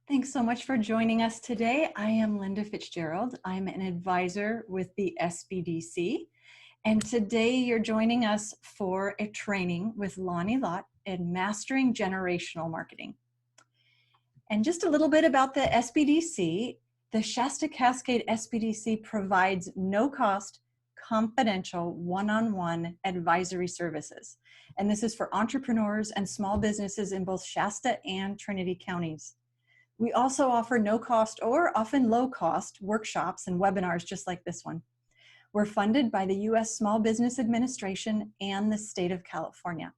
Thanks so much for joining us today. I am Linda Fitzgerald. I'm an advisor with the SBDC. And today you're joining us for a training with Lani Lott in Mastering Generational Marketing. And just a little bit about the SBDC. The Shasta-Cascade SBDC provides no-cost, confidential, one-on-one advisory services. And this is for entrepreneurs and small businesses in both Shasta and Trinity counties. We also offer no-cost or often low-cost workshops and webinars just like this one. We're funded by the U.S. Small Business Administration and the state of California.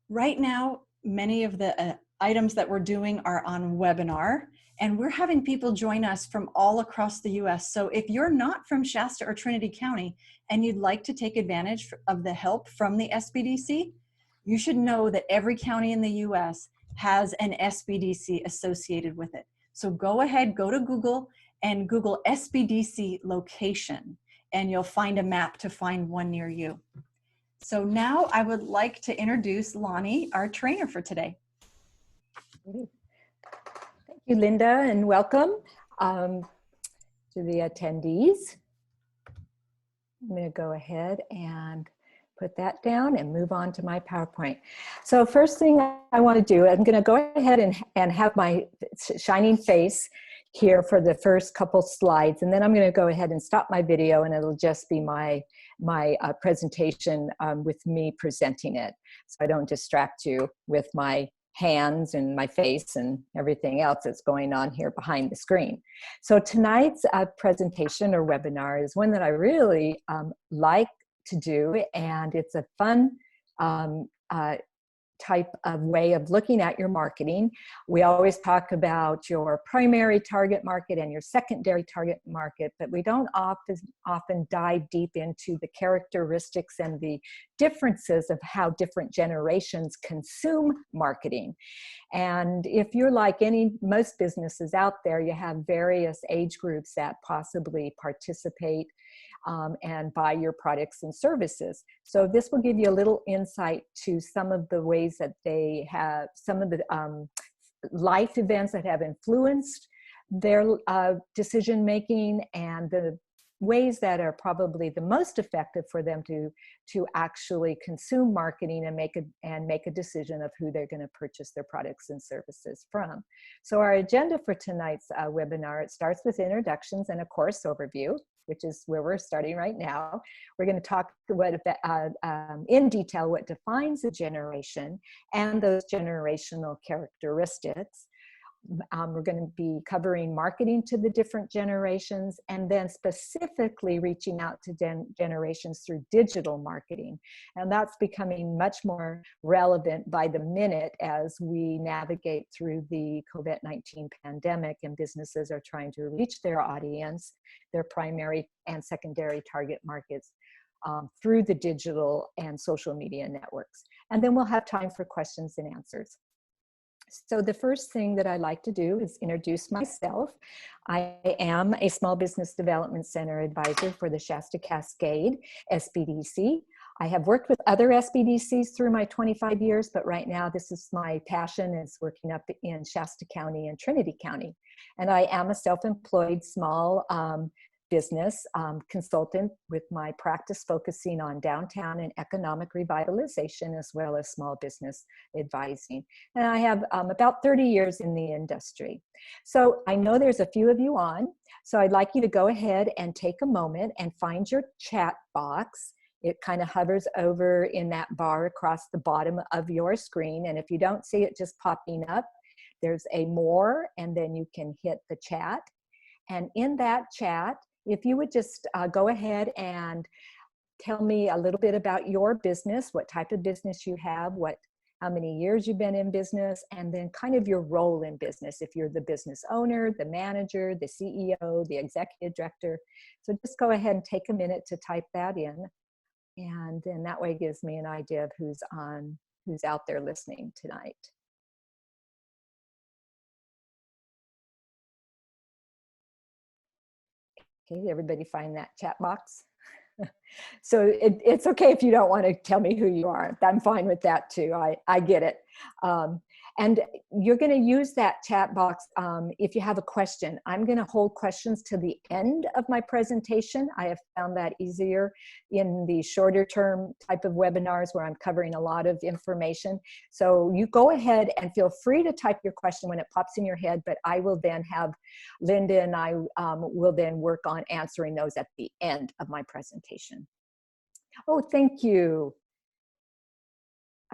Right now, many of the items that we're doing are on webinar, and we're having people join us from all across the U.S. So if you're not from Shasta or Trinity County and you'd like to take advantage of the help from the SBDC, you should know that every county in the U.S. has an SBDC associated with it. So go ahead, go to Google and Google SBDC location, and you'll find a map to find one near you. So now I would like to introduce Lani, our trainer for today. Thank you, Linda, and welcome to the attendees. I'm going to go ahead and put that down and move on to my PowerPoint. So first thing I want to do, I'm going to go ahead and have my shining face here for the first couple slides, and then I'm going to go ahead and stop my video, and it'll just be my presentation with me presenting it, so I don't distract you with my hands and my face and everything else that's going on here behind the screen. So tonight's presentation or webinar is one that I really like to do, and it's a fun type of way of looking at your marketing. We always talk about your primary target market and your secondary target market, but we don't often dive deep into the characteristics and the differences of how different generations consume marketing. And if you're like most businesses out there, you have various age groups that possibly participate and buy your products and services. So this will give you a little insight to some of the ways that they have, some of the life events that have influenced their decision making, and the ways that are probably the most effective for them to actually consume marketing and make a decision of who they're going to purchase their products and services from. So our agenda for tonight's webinar, it starts with introductions and a course overview, which is where we're starting right now. We're going to talk in detail what defines a generation and those generational characteristics. We're going to be covering marketing to the different generations, and then specifically reaching out to generations through digital marketing. And that's becoming much more relevant by the minute as we navigate through the COVID-19 pandemic, and businesses are trying to reach their audience, their primary and secondary target markets, through the digital and social media networks. And then we'll have time for questions and answers. So the first thing that I like to do is introduce myself. I am a Small Business Development Center advisor for the Shasta-Cascade SBDC. I have worked with other SBDCs through my 25 years, but right now this is my passion, is working up in Shasta County and Trinity County. And I am a self-employed small business consultant with my practice focusing on downtown and economic revitalization, as well as small business advising. And I have about 30 years in the industry. So I know there's a few of you on, so I'd like you to go ahead and take a moment and find your chat box. It kind of hovers over in that bar across the bottom of your screen. And if you don't see it just popping up, there's a more, and then you can hit the chat. And in that chat, if you would just go ahead and tell me a little bit about your business, what type of business you have, how many years you've been in business, and then kind of your role in business. If you're the business owner, the manager, the CEO, the executive director. So just go ahead and take a minute to type that in. And then that way it gives me an idea of who's out there listening tonight. Okay, everybody find that chat box? So it's okay if you don't want to tell me who you are. I'm fine with that too. I get it. And you're going to use that chat box if you have a question. I'm going to hold questions to the end of my presentation. I have found that easier in the shorter term type of webinars where I'm covering a lot of information. So you go ahead and feel free to type your question when it pops in your head, but I will then have Linda and I will then work on answering those at the end of my presentation. Oh, thank you.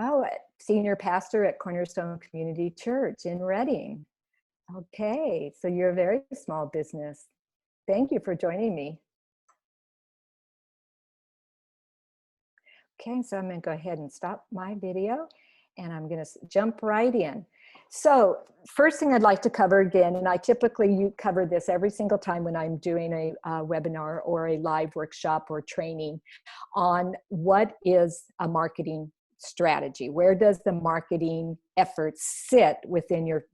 Oh, senior pastor at Cornerstone Community Church in Reading. Okay, so you're a very small business. Thank you for joining me. Okay, so I'm going to go ahead and stop my video and I'm going to jump right in. So first thing I'd like to cover again, and I typically cover this every single time when I'm doing a webinar or a live workshop or training on what is a marketing strategy. Where does the marketing effort sit within your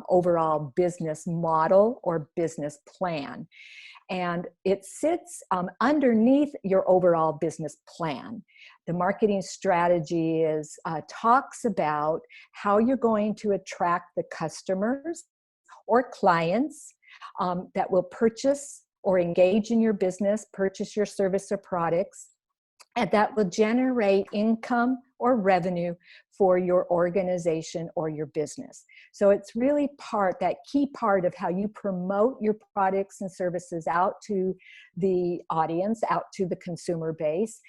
overall business model or business plan? And it sits underneath your overall business plan. The marketing strategy talks about how you're going to attract the customers or clients that will purchase or engage in your business, purchase your service or products, and that will generate income or revenue for your organization or your business. So it's really that key part of how you promote your products and services out to the audience, out to the consumer base,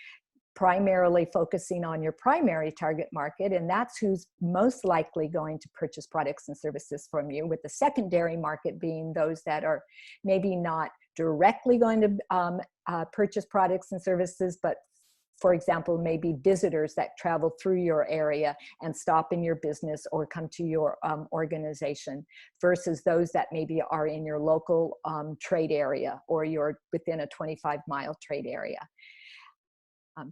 primarily focusing on your primary target market, and that's who's most likely going to purchase products and services from you, with the secondary market being those that are maybe not directly going to purchase products and services, but for example, maybe visitors that travel through your area and stop in your business or come to your organization, versus those that maybe are in your local trade area or you're within a 25-mile trade area.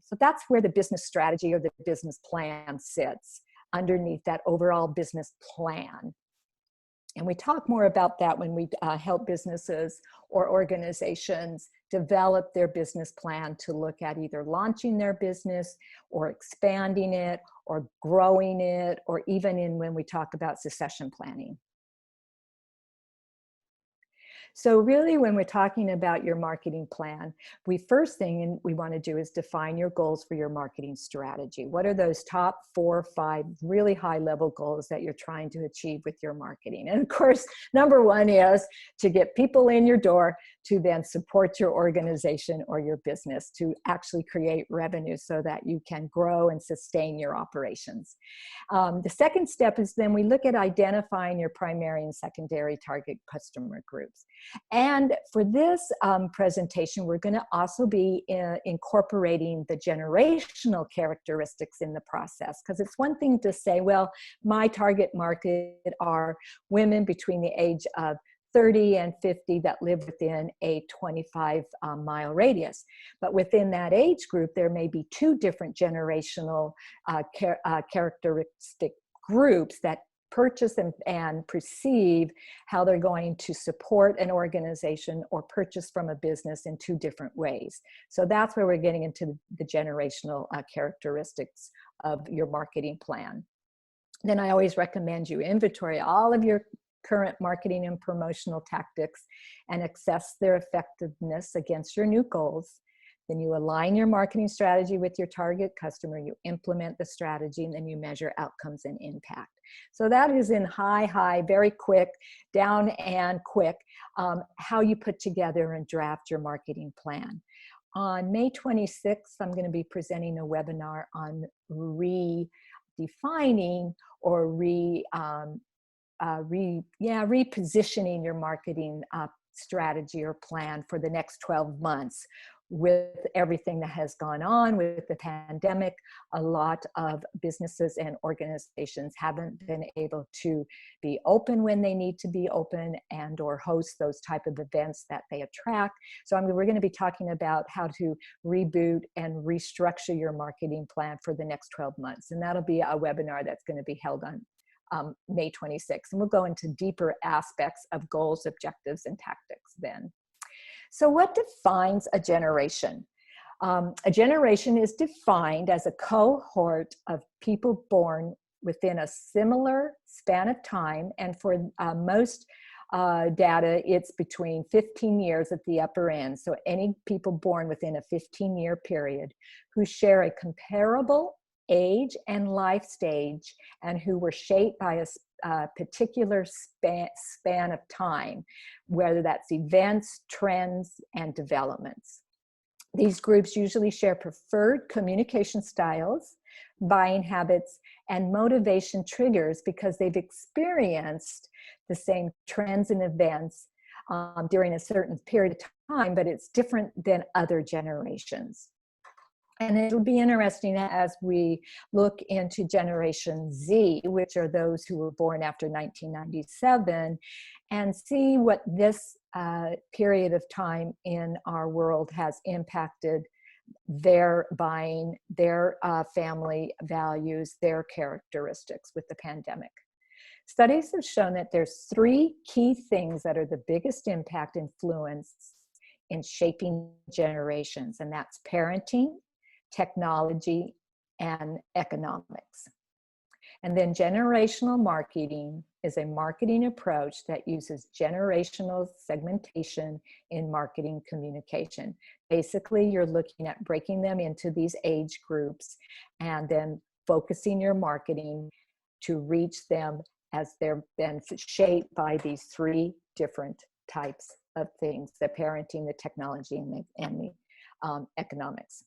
So that's where the business strategy or the business plan sits, underneath that overall business plan. And we talk more about that when we help businesses or organizations develop their business plan to look at either launching their business or expanding it or growing it, or even when we talk about succession planning. So really, when we're talking about your marketing plan, first thing we want to do is define your goals for your marketing strategy. What are those top 4 or 5 really high level goals that you're trying to achieve with your marketing? And of course, number 1 is to get people in your door to then support your organization or your business, to actually create revenue so that you can grow and sustain your operations. The second step is then we look at identifying your primary and secondary target customer groups. And for this presentation, we're going to also be incorporating the generational characteristics in the process, because it's one thing to say, well, my target market are women between the age of 30 and 50 that live within a 25-mile radius. But within that age group, there may be 2 different generational characteristic groups that purchase and perceive how they're going to support an organization or purchase from a business in 2 different ways. So that's where we're getting into the generational characteristics of your marketing plan. Then I always recommend you inventory all of your current marketing and promotional tactics and assess their effectiveness against your new goals. Then you align your marketing strategy with your target customer, you implement the strategy, and then you measure outcomes and impact. So that is in high, very quick, down and quick, how you put together and draft your marketing plan. On May 26th, I'm going to be presenting a webinar on redefining or repositioning your marketing strategy or plan for the next 12 months. With everything that has gone on with the pandemic, a lot of businesses and organizations haven't been able to be open when they need to be open and or host those type of events that they attract. So we're going to be talking about how to reboot and restructure your marketing plan for the next 12 months. And that'll be a webinar that's going to be held on May 26th. And we'll go into deeper aspects of goals, objectives, and tactics then. So what defines a generation? A generation is defined as a cohort of people born within a similar span of time. And for most data, it's between 15 years at the upper end. So any people born within a 15-year period who share a comparable age and life stage and who were shaped by a particular span of time, whether that's events, trends, and developments. These groups usually share preferred communication styles, buying habits, and motivation triggers because they've experienced the same trends and events during a certain period of time, but it's different than other generations. And it'll be interesting as we look into Generation Z, which are those who were born after 1997, and see what this period of time in our world has impacted their buying, their family values, their characteristics with the pandemic. Studies have shown that there's 3 key things that are the biggest influence in shaping generations, and that's parenting, technology, and economics. And then generational marketing is a marketing approach that uses generational segmentation in marketing communication. Basically, you're looking at breaking them into these age groups and then focusing your marketing to reach them as they're then shaped by these 3 different types of things: the parenting, the technology, and the economics.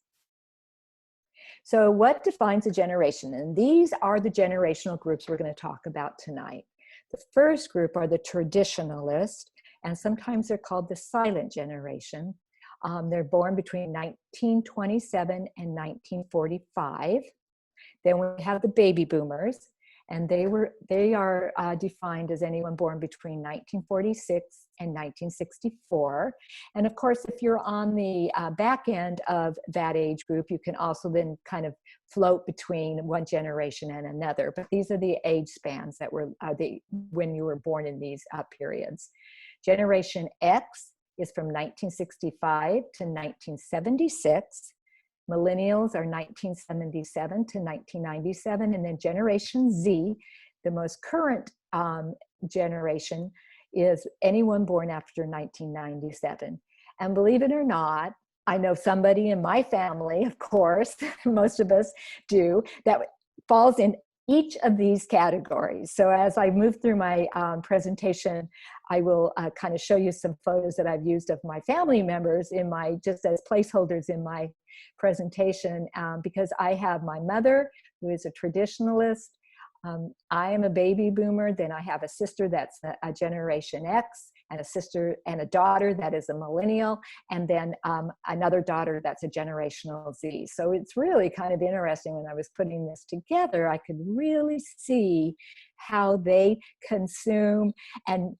So what defines a generation? And these are the generational groups we're going to talk about tonight. The first group are the traditionalists, and sometimes they're called the silent generation. They're born between 1927 and 1945. Then we have the baby boomers, and they are defined as anyone born between 1946 and 1964. And of course, if you're on the back end of that age group, you can also then kind of float between one generation and another. But these are the age spans that were when you were born in these periods. Generation X is from 1965 to 1976. Millennials are 1977 to 1997, and then Generation Z, the most current generation, is anyone born after 1997. And believe it or not, I know somebody in my family, of course, most of us do, that falls in each of these categories. So as I move through my presentation, I will kind of show you some photos that I've used of my family members in just as placeholders in my presentation, because I have my mother, who is a traditionalist. I am a baby boomer. Then I have a sister that's a Generation X, and a sister and a daughter that is a millennial, and then another daughter that's a generational Z. So it's really kind of interesting. When I was putting this together, I could really see how they consume and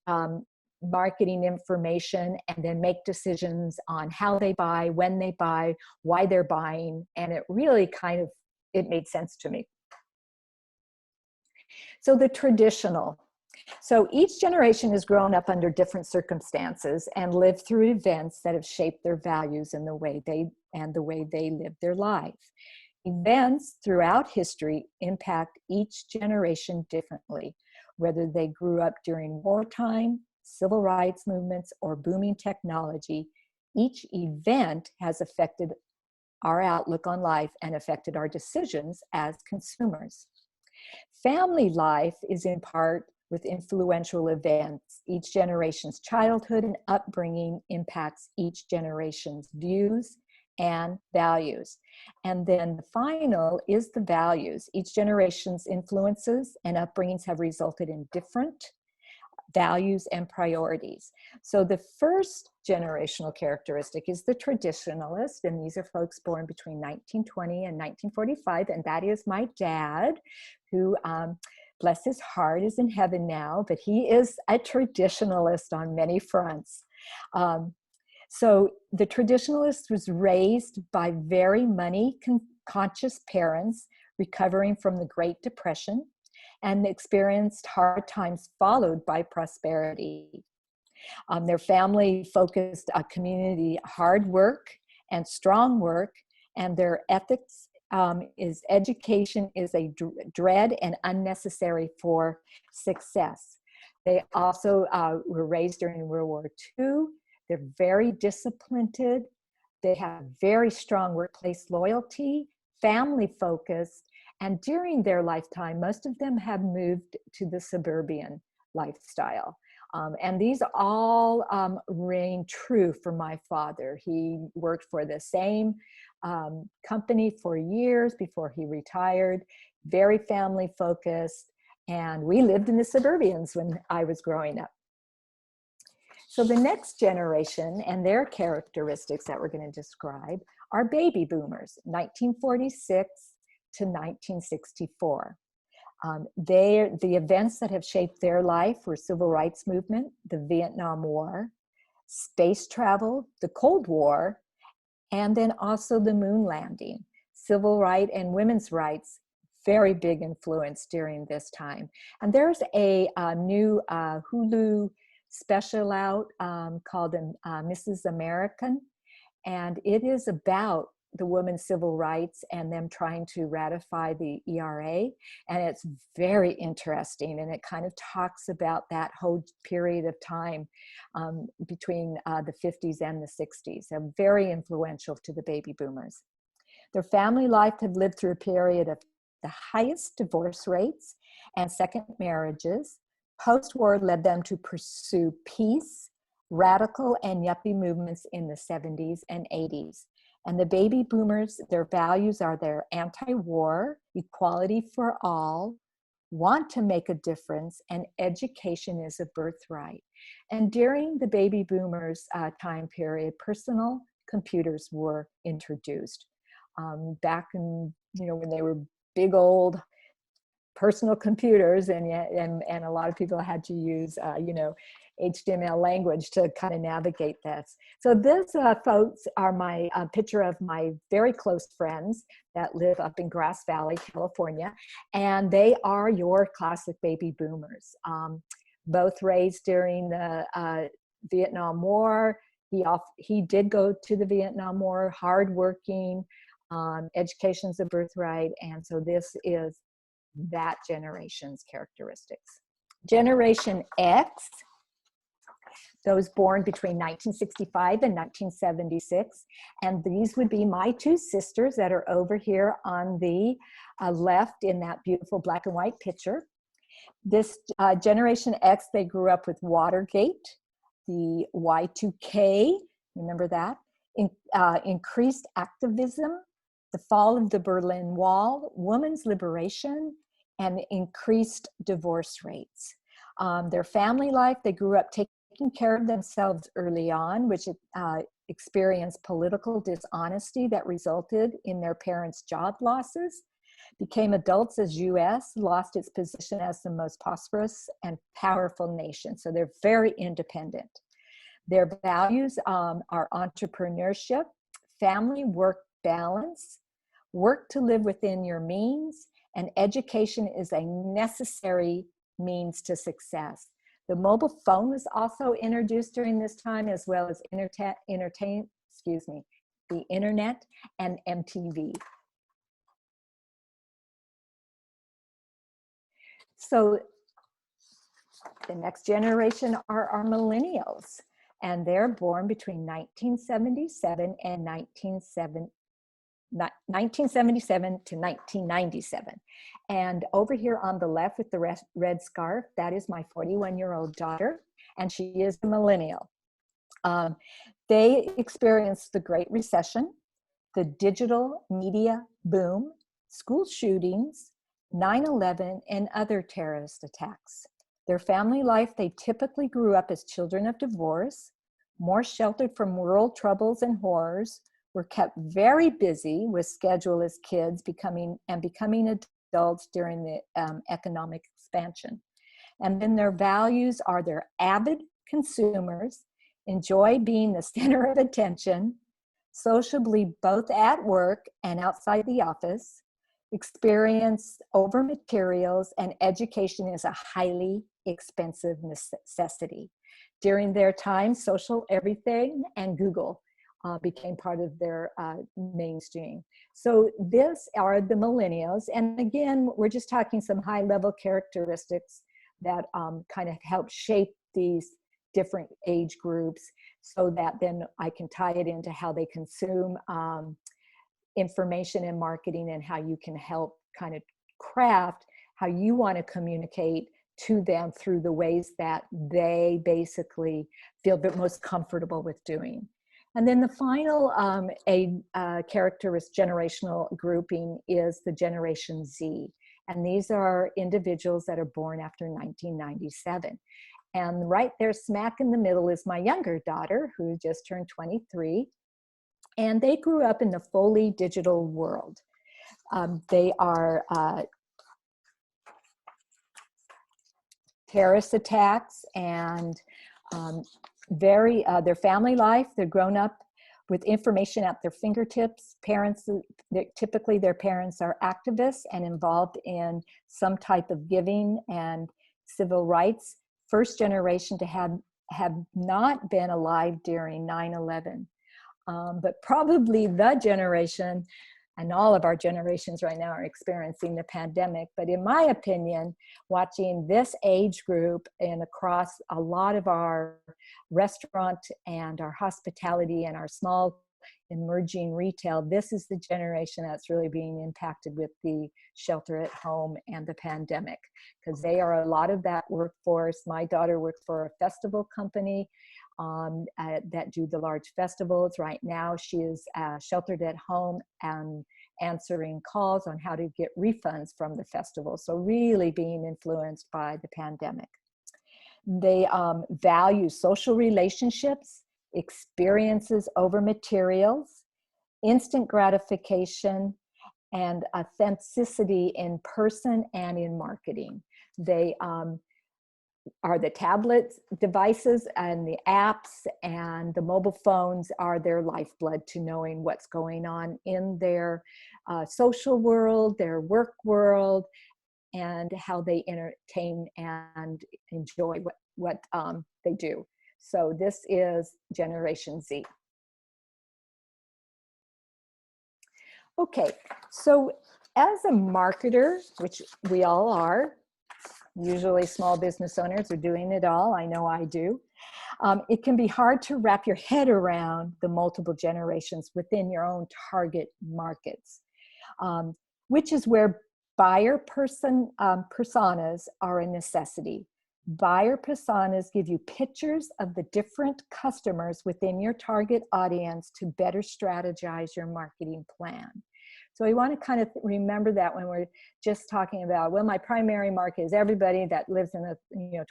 marketing information, and then make decisions on how they buy, when they buy, why they're buying. And it really it made sense to me. So the traditional. So each generation has grown up under different circumstances and lived through events that have shaped their values and the way they live their life. Events throughout history impact each generation differently, whether they grew up during wartime, civil rights movements, or booming technology. Each event has affected our outlook on life and affected our decisions as consumers. Family life is in part with influential events. Each generation's childhood and upbringing impacts each generation's views and values. And then the final is the values. Each generation's influences and upbringings have resulted in different values and priorities. So the first generational characteristic is the traditionalist, and these are folks born between 1920 and 1945, and that is my dad, who, bless his heart, is in heaven now, but he is a traditionalist on many fronts. So the traditionalist was raised by very money-conscious parents recovering from the Great Depression, and experienced hard times followed by prosperity. Their family focused on community hard work and strong work, and their ethics is education is a dread and unnecessary for success. They also were raised during World War II. They're very disciplined. They have very strong workplace loyalty, family focused, and during their lifetime, most of them have moved to the suburban lifestyle. And these all ring true for my father. He worked for the same company for years before he retired, very family focused, and we lived in the suburbians when I was growing up. So the next generation and their characteristics that we're going to describe are baby boomers, 1946 to 1964. The events that have shaped their life were civil rights movement, the Vietnam War, space travel, the Cold War, and then also the moon landing. Civil rights and women's rights, very big influence during this time. And there's a new Hulu special out called Mrs. American, and it is about the women's civil rights and them trying to ratify the ERA. And it's very interesting, and it kind of talks about that whole period of time between the 50s and the 60s. They're very influential to the baby boomers. Their family life had lived through a period of the highest divorce rates and second marriages. Post-war led them to pursue peace, radical and yuppie movements in the 70s and 80s. And the baby boomers, their values are their anti-war, equality for all, want to make a difference, and education is a birthright. And during the baby boomers time period, personal computers were introduced. Back in, when they were big old personal computers, and a lot of people had to use, HTML language to kind of navigate this. So this, folks, are my picture of my very close friends that live up in Grass Valley, California, and they are your classic baby boomers. Both raised during the Vietnam War. He did go to the Vietnam War, hardworking, education's a birthright, and so this is that generation's characteristics. Generation X, those born between 1965 and 1976. And these would be my two sisters that are over here on the left in that beautiful black and white picture. This Generation X, they grew up with Watergate, the Y2K, remember that? Increased activism, the fall of the Berlin Wall, women's liberation, and increased divorce rates. Their family life, they grew up taking care of themselves early on, which experienced political dishonesty that resulted in their parents' job losses, became adults as U.S., lost its position as the most prosperous and powerful nation. So they're very independent. Their values are entrepreneurship, family work balance, work to live within your means, and education is a necessary means to success. The mobile phone was also introduced during this time, as well as the internet and MTV. So the next generation are our millennials, and they're born between 1977 and 1977 to 1997. And over here on the left with the red scarf, that is my 41-year-old daughter, and she is a millennial. They experienced the Great Recession, the digital media boom, school shootings, 9/11, and other terrorist attacks. Their family life, they typically grew up as children of divorce, more sheltered from world troubles and horrors, were kept very busy with schedule as kids, becoming adults during the economic expansion. And then their values are they're avid consumers, enjoy being the center of attention, sociably both at work and outside the office, experience over materials, and education is a highly expensive necessity. During their time, social everything and Google became part of their mainstream. So this are the millennials. And again, we're just talking some high level characteristics that kind of help shape these different age groups, so that then I can tie it into how they consume information and marketing, and how you can help kind of craft how you want to communicate to them through the ways that they basically feel the most comfortable with doing. And then the final characteristic generational grouping is the Generation Z. And these are individuals that are born after 1997. And right there, smack in the middle, is my younger daughter, who just turned 23. And they grew up in the fully digital world. They are terrorist attacks and their family life. They're grown up with information at their fingertips. Parents, typically their parents are activists and involved in some type of giving and civil rights. First generation to have not been alive during 9/11, but probably the generation, and all of our generations right now are experiencing the pandemic. But in my opinion, watching this age group and across a lot of our restaurant and our hospitality and our small emerging retail, this is the generation that's really being impacted with the shelter at home and the pandemic, because they are a lot of that workforce. My daughter worked for a festival company that do the large festivals. Right now she is sheltered at home and answering calls on how to get refunds from the festival. So really being influenced by the pandemic. They value social relationships, experiences over materials, instant gratification, and authenticity in person and in marketing. They are the tablet devices and the apps and the mobile phones are their lifeblood to knowing what's going on in their social world, their work world, and how they entertain and enjoy what they do. So this is Generation Z. Okay, so as a marketer, which we all are, usually small business owners are doing it all, I know I do, it can be hard to wrap your head around the multiple generations within your own target markets, which is where buyer personas are a necessity. Buyer personas give you pictures of the different customers within your target audience to better strategize your marketing plan. So we want to kind of remember that when we're just talking about, well, my primary market is everybody that lives in a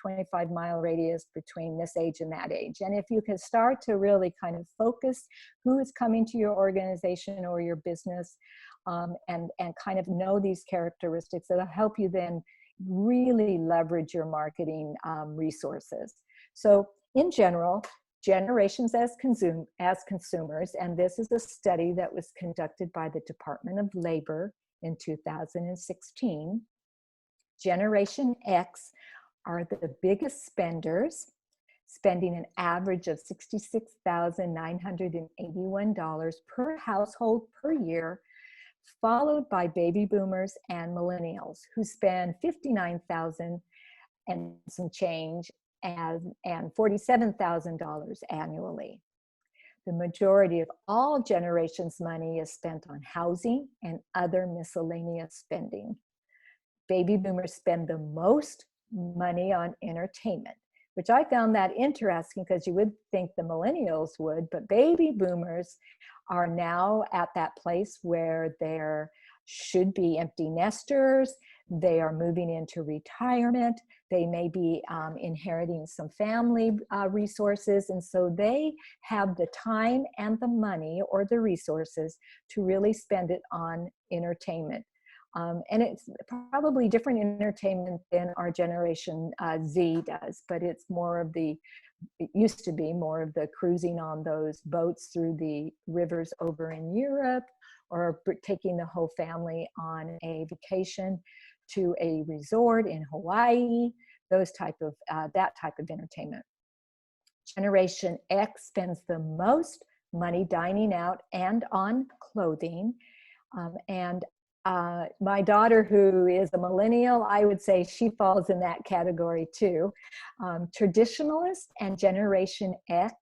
25-mile radius between this age and that age. And if you can start to really kind of focus who is coming to your organization or your business, and kind of know these characteristics, it'll help you then really leverage your marketing resources. So in general, generations as consumers, and this is a study that was conducted by the Department of Labor in 2016. Generation X are the biggest spenders, spending an average of $66,981 per household per year, followed by baby boomers and millennials, who spend $59,000 and some change and $47,000 annually. The majority of all generations' money is spent on housing and other miscellaneous spending. Baby boomers spend the most money on entertainment, which I found that interesting because you would think the millennials would, but baby boomers are now at that place where there should be empty nesters. They are moving into retirement. They may be inheriting some family resources. And so they have the time and the money or the resources to really spend it on entertainment. And it's probably different entertainment than our Generation Z does, but it's more of it used to be more of the cruising on those boats through the rivers over in Europe, or taking the whole family on a vacation to a resort in Hawaii, that type of entertainment. Generation X spends the most money dining out and on clothing. My daughter, who is a millennial, I would say she falls in that category too. Traditionalists and Generation X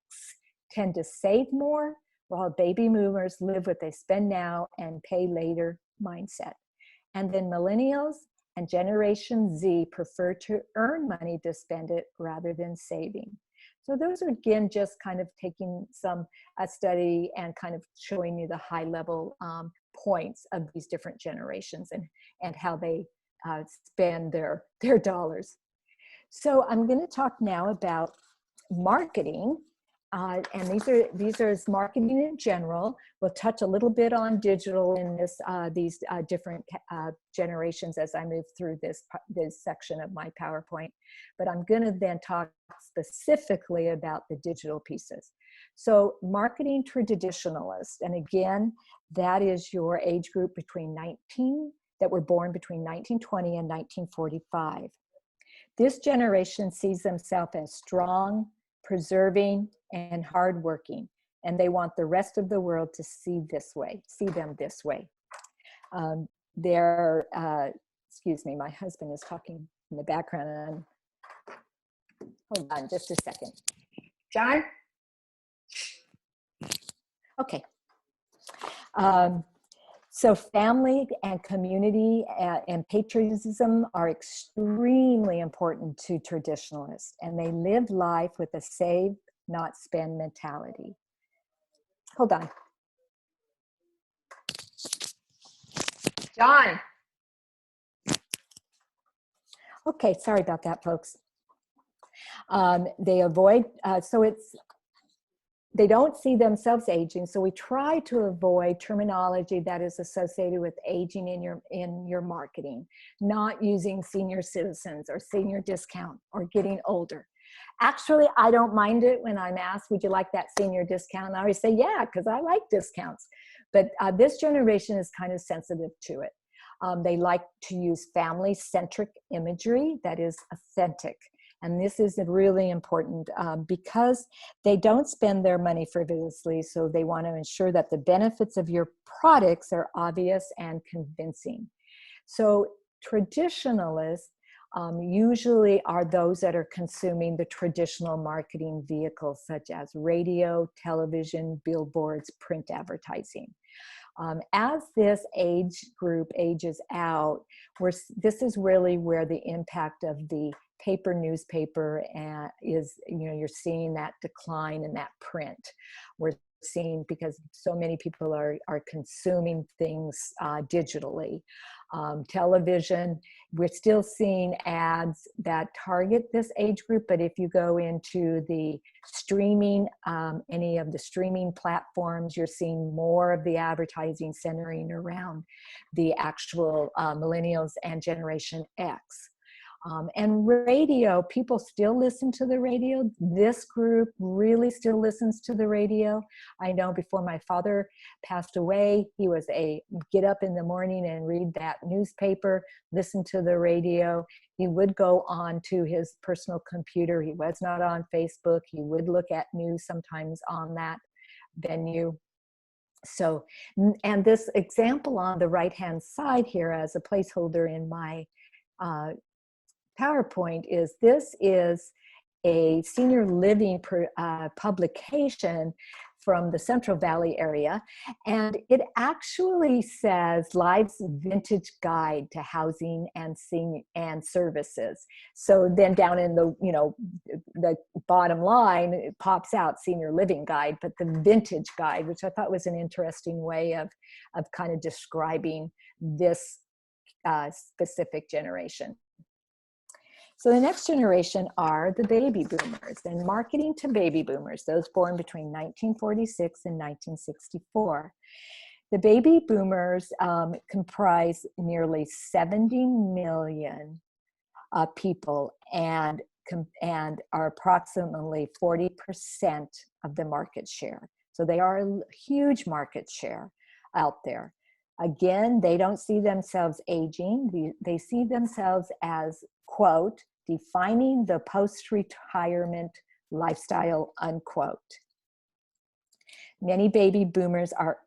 tend to save more, while baby boomers live what they spend now and pay later mindset. And then millennials and Generation Z prefer to earn money to spend it rather than saving. So those are, again, just kind of taking a study and kind of showing you the high level points of these different generations and how they spend their dollars. So I'm going to talk now about marketing. And these are marketing in general. We'll touch a little bit on digital in these different generations as I move through this section of my PowerPoint. But I'm going to then talk specifically about the digital pieces. So marketing traditionalists, and again, that is your age group that were born between 1920 and 1945. This generation sees themselves as strong, preserving, and hardworking, and they want the rest of the world to see them this way. Excuse me, my husband is talking in the background, and hold on just a second. John? Okay. So family and community and patriotism are extremely important to traditionalists, and they live life with a save, not spend mentality. Hold on. John. Okay, sorry about that, folks. They avoid, they don't see themselves aging, so we try to avoid terminology that is associated with aging in your marketing, not using senior citizens or senior discount or getting older. Actually, I don't mind it when I'm asked, would you like that senior discount? And I always say, yeah, because I like discounts. But this generation is kind of sensitive to it. They like to use family-centric imagery that is authentic. And this is really important because they don't spend their money frivolously, so they want to ensure that the benefits of your products are obvious and convincing. So traditionalists usually are those that are consuming the traditional marketing vehicles such as radio, television, billboards, print advertising. As this age group ages out, this is really where the impact of the newspaper is, you're seeing that decline in that print. We're seeing, because so many people are consuming things digitally. Television, we're still seeing ads that target this age group, but if you go into the streaming, any of the streaming platforms, you're seeing more of the advertising centering around the actual millennials and Generation X. And radio, people still listen to the radio. This group really still listens to the radio. I know before my father passed away, he was get up in the morning and read that newspaper, listen to the radio. He would go on to his personal computer. He was not on Facebook. He would look at news sometimes on that venue. So, and this example on the right-hand side here as a placeholder in my PowerPoint this is a senior living publication from the Central Valley area, and it actually says Life's Vintage Guide to Housing and Services. So then down in the bottom line, it pops out Senior Living Guide, but the Vintage Guide, which I thought was an interesting way of kind of describing this specific generation. So the next generation are the baby boomers, and marketing to baby boomers, those born between 1946 and 1964. The baby boomers comprise nearly 70 million people and are approximately 40% of the market share. So they are a huge market share out there. Again, they don't see themselves aging. They see themselves as, quote, defining the post-retirement lifestyle, unquote. Many baby boomers are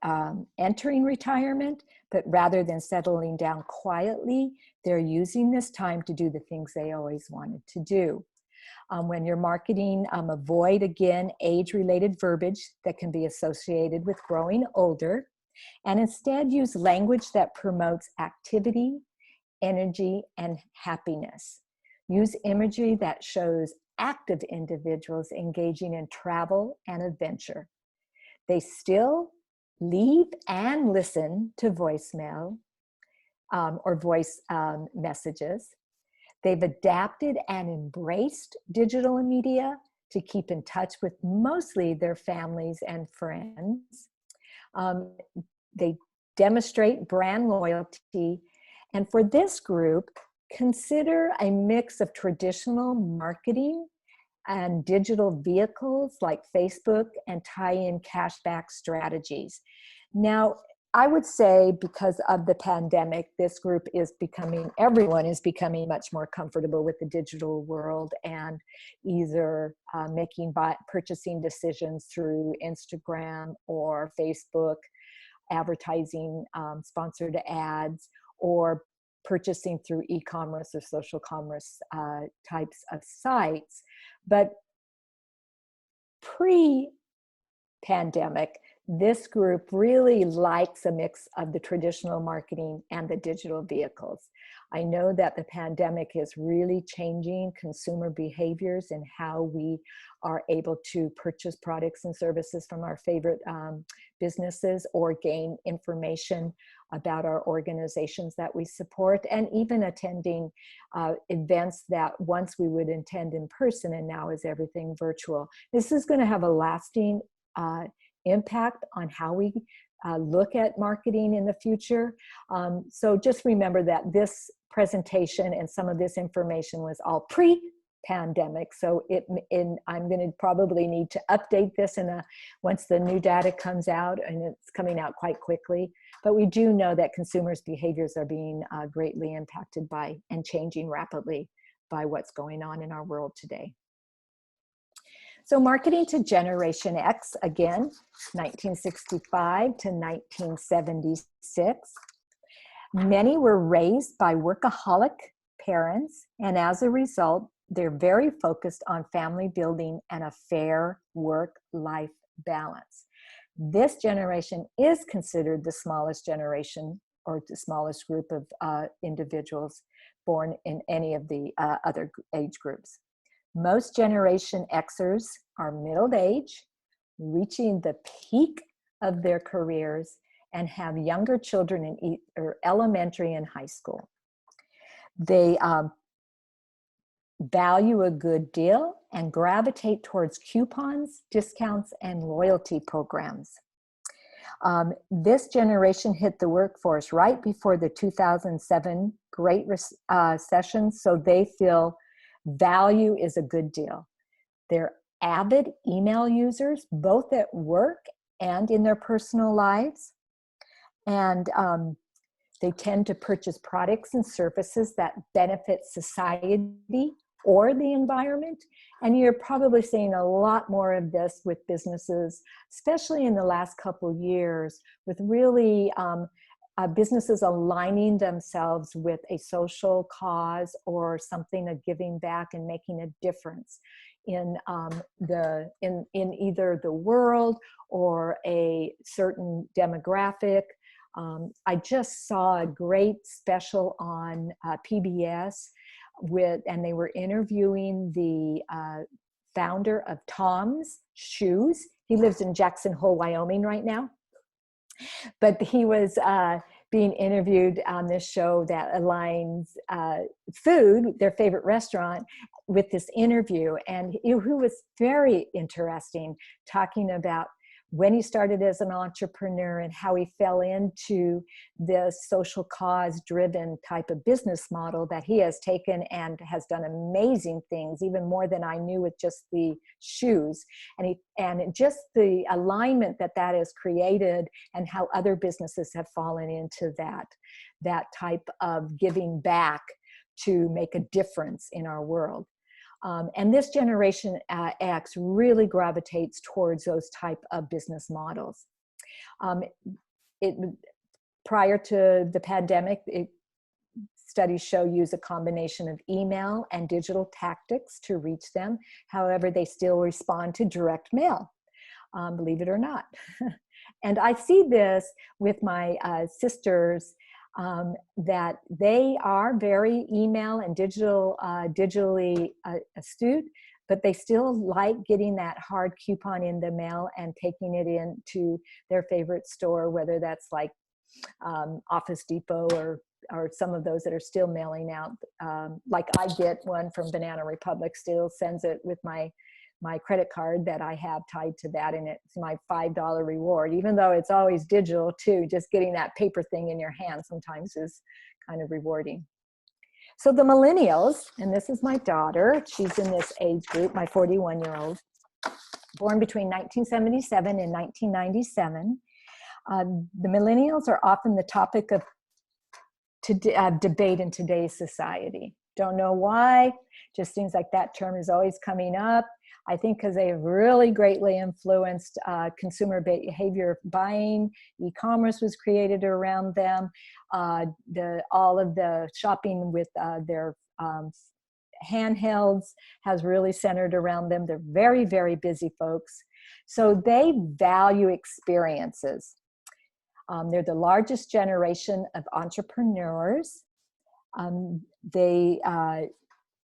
entering retirement, but rather than settling down quietly, they're using this time to do the things they always wanted to do. When you're marketing, avoid, again, age-related verbiage that can be associated with growing older, and instead use language that promotes activity, energy, and happiness. Use imagery that shows active individuals engaging in travel and adventure. They still leave and listen to voicemail or voice messages. They've adapted and embraced digital media to keep in touch with mostly their families and friends. They demonstrate brand loyalty. And for this group, consider a mix of traditional marketing and digital vehicles like Facebook and tie-in cashback strategies. Now, I would say because of the pandemic, this group is becoming, everyone is becoming much more comfortable with the digital world and either making purchasing decisions through Instagram or Facebook, advertising sponsored ads, or purchasing through e-commerce or social commerce types of sites. But pre-pandemic, this group really likes a mix of the traditional marketing and the digital vehicles. I know that the pandemic is really changing consumer behaviors and how we are able to purchase products and services from our favorite businesses or gain information about our organizations that we support, and even attending events that once we would attend in person and now is everything virtual. This is going to have a lasting impact on how we look at marketing in the future. So just remember that this presentation and some of this information was all pre-pandemic. So I'm going to probably need to update this once the new data comes out, and it's coming out quite quickly. But we do know that consumers' behaviors are being greatly impacted by and changing rapidly by what's going on in our world today. So marketing to Generation X, again, 1965 to 1976. Many were raised by workaholic parents, and as a result, they're very focused on family building and a fair work-life balance. This generation is considered the smallest generation or the smallest group of individuals born in any of the other age groups. Most Generation Xers are middle age, reaching the peak of their careers, and have younger children in elementary and high school. They value a good deal and gravitate towards coupons, discounts, and loyalty programs. This generation hit the workforce right before the 2007 Great Recession, so they feel value is a good deal. They're avid email users, both at work and in their personal lives. And they tend to purchase products and services that benefit society or the environment. And you're probably seeing a lot more of this with businesses, especially in the last couple years, with really businesses aligning themselves with a social cause or something of giving back and making a difference in either the world or a certain demographic. I just saw a great special on PBS and they were interviewing the founder of Tom's Shoes. He lives in Jackson Hole, Wyoming right now. But he was being interviewed on this show that aligns food, their favorite restaurant, with this interview. And who was very interesting, talking about when he started as an entrepreneur and how he fell into this social cause driven type of business model that he has taken and has done amazing things, even more than I knew with just the shoes. And just the alignment that has created and how other businesses have fallen into that type of giving back to make a difference in our world. And this generation X really gravitates towards those type of business models. It, prior to the pandemic, studies show use a combination of email and digital tactics to reach them. However, they still respond to direct mail, believe it or not. And I see this with my sisters, that they are very email and digitally astute, but they still like getting that hard coupon in the mail and taking it into their favorite store, whether that's like Office Depot or some of those that are still mailing out. Like I get one from Banana Republic, still sends it with my credit card that I have tied to that, and it's my $5 reward, even though it's always digital too. Just getting that paper thing in your hand sometimes is kind of rewarding. So the millennials, and this is my daughter, she's in this age group, my 41-year-old, born between 1977 and 1997. The millennials are often the topic of debate in today's society. Don't know why, just seems like that term is always coming up. I think because they have really greatly influenced consumer behavior of buying. E-commerce was created around them. All of the shopping with their handhelds has really centered around them. They're very, very busy folks. So they value experiences. They're the largest generation of entrepreneurs. They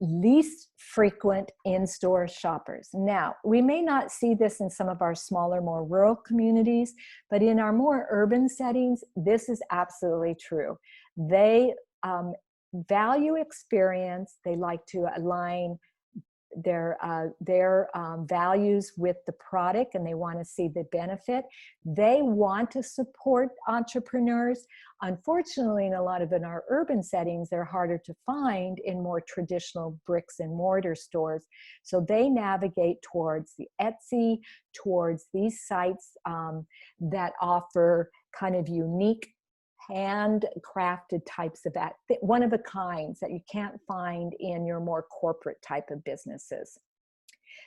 least frequent in-store shoppers. Now, we may not see this in some of our smaller, more rural communities, but in our more urban settings, this is absolutely true. They value experience. They like to align their values with the product, and they want to see the benefit. They want to support entrepreneurs. Unfortunately, in our urban settings, they're harder to find in more traditional bricks and mortar stores. So they navigate towards the Etsy, towards these sites that offer kind of unique handcrafted types of one of a kinds that you can't find in your more corporate type of businesses.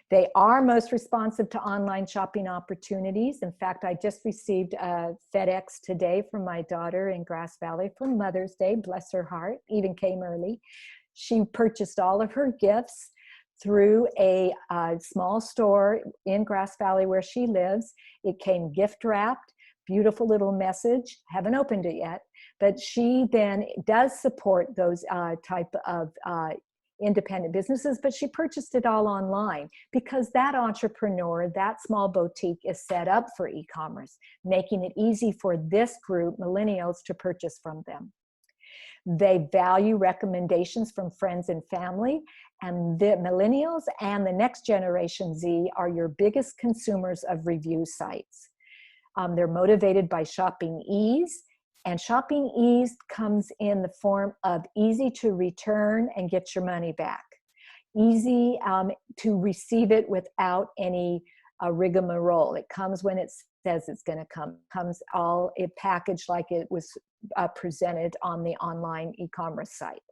They are most responsive to online shopping opportunities. In fact, I just received a FedEx today from my daughter in Grass Valley for Mother's Day, bless her heart, even came early. She purchased all of her gifts through a small store in Grass Valley where she lives. It came gift wrapped. Beautiful little message. Haven't opened it yet, but she then does support those type of independent businesses, but she purchased it all online because that entrepreneur, that small boutique is set up for e-commerce, making it easy for this group, millennials, to purchase from them. They value recommendations from friends and family, and the millennials and the next generation Z are your biggest consumers of review sites. They're motivated by shopping ease, and shopping ease comes in the form of easy to return and get your money back. Easy to receive it without any rigmarole. It comes when it says it's going to come. It comes all packaged like it was presented on the online e-commerce site.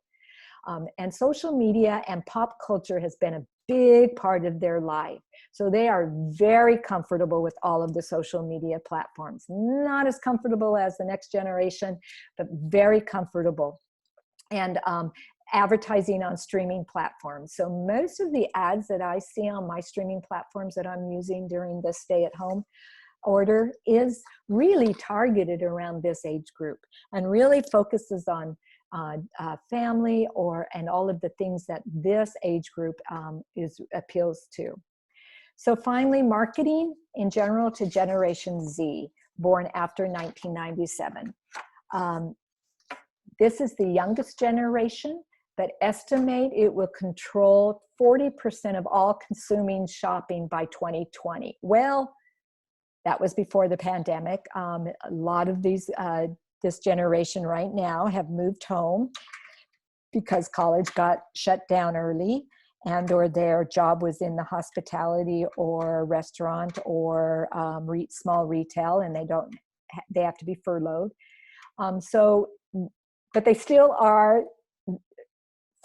And social media and pop culture has been a big part of their life. So they are very comfortable with all of the social media platforms. Not as comfortable as the next generation, but very comfortable. And advertising on streaming platforms. So most of the ads that I see on my streaming platforms that I'm using during the stay-at-home order is really targeted around this age group and really focuses on family and all of the things that this age group appeals to. So finally, marketing in general to Generation Z, born after 1997. This is the youngest generation, but estimate it will control 40% of all consuming shopping by 2020. Well, that was before the pandemic. A lot of this generation right now have moved home because college got shut down early, and or their job was in the hospitality or restaurant or small retail, and they have to be furloughed. But they still are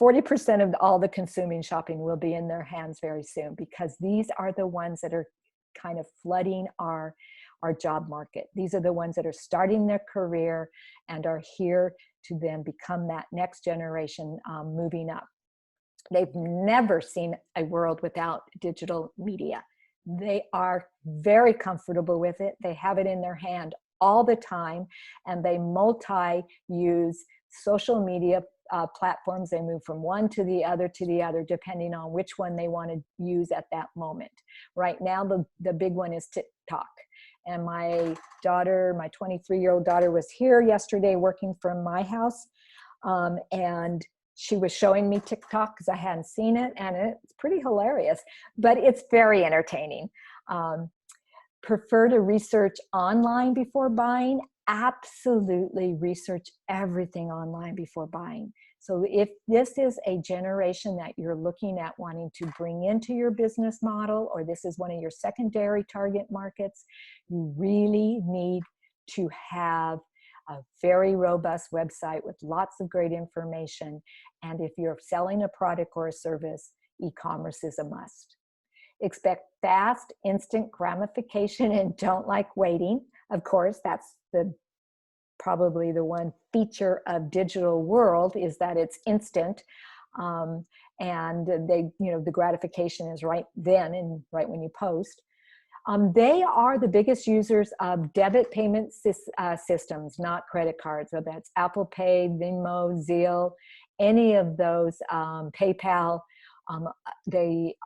40% of all the consuming shopping will be in their hands very soon, because these are the ones that are kind of flooding our job market. These are the ones that are starting their career and are here to then become that next generation moving up. They've never seen a world without digital media. They are very comfortable with it. They have it in their hand all the time, and they multi-use social media platforms. They move from one to the other, depending on which one they want to use at that moment. Right now, the big one is TikTok. And my daughter, my 23-year-old daughter, was here yesterday working from my house. And she was showing me TikTok because I hadn't seen it, and it's pretty hilarious, but it's very entertaining. Prefer to research online before buying? Absolutely research everything online before buying. So if this is a generation that you're looking at wanting to bring into your business model, or this is one of your secondary target markets, you really need to have a very robust website with lots of great information. And if you're selling a product or a service, e-commerce is a must. Expect fast, instant gratification and don't like waiting. Of course, that's probably the one feature of digital world, is that it's instant. And the gratification is right then and right when you post. They are the biggest users of debit payment systems, not credit cards. So that's Apple Pay, Venmo, Zelle, any of those, PayPal. They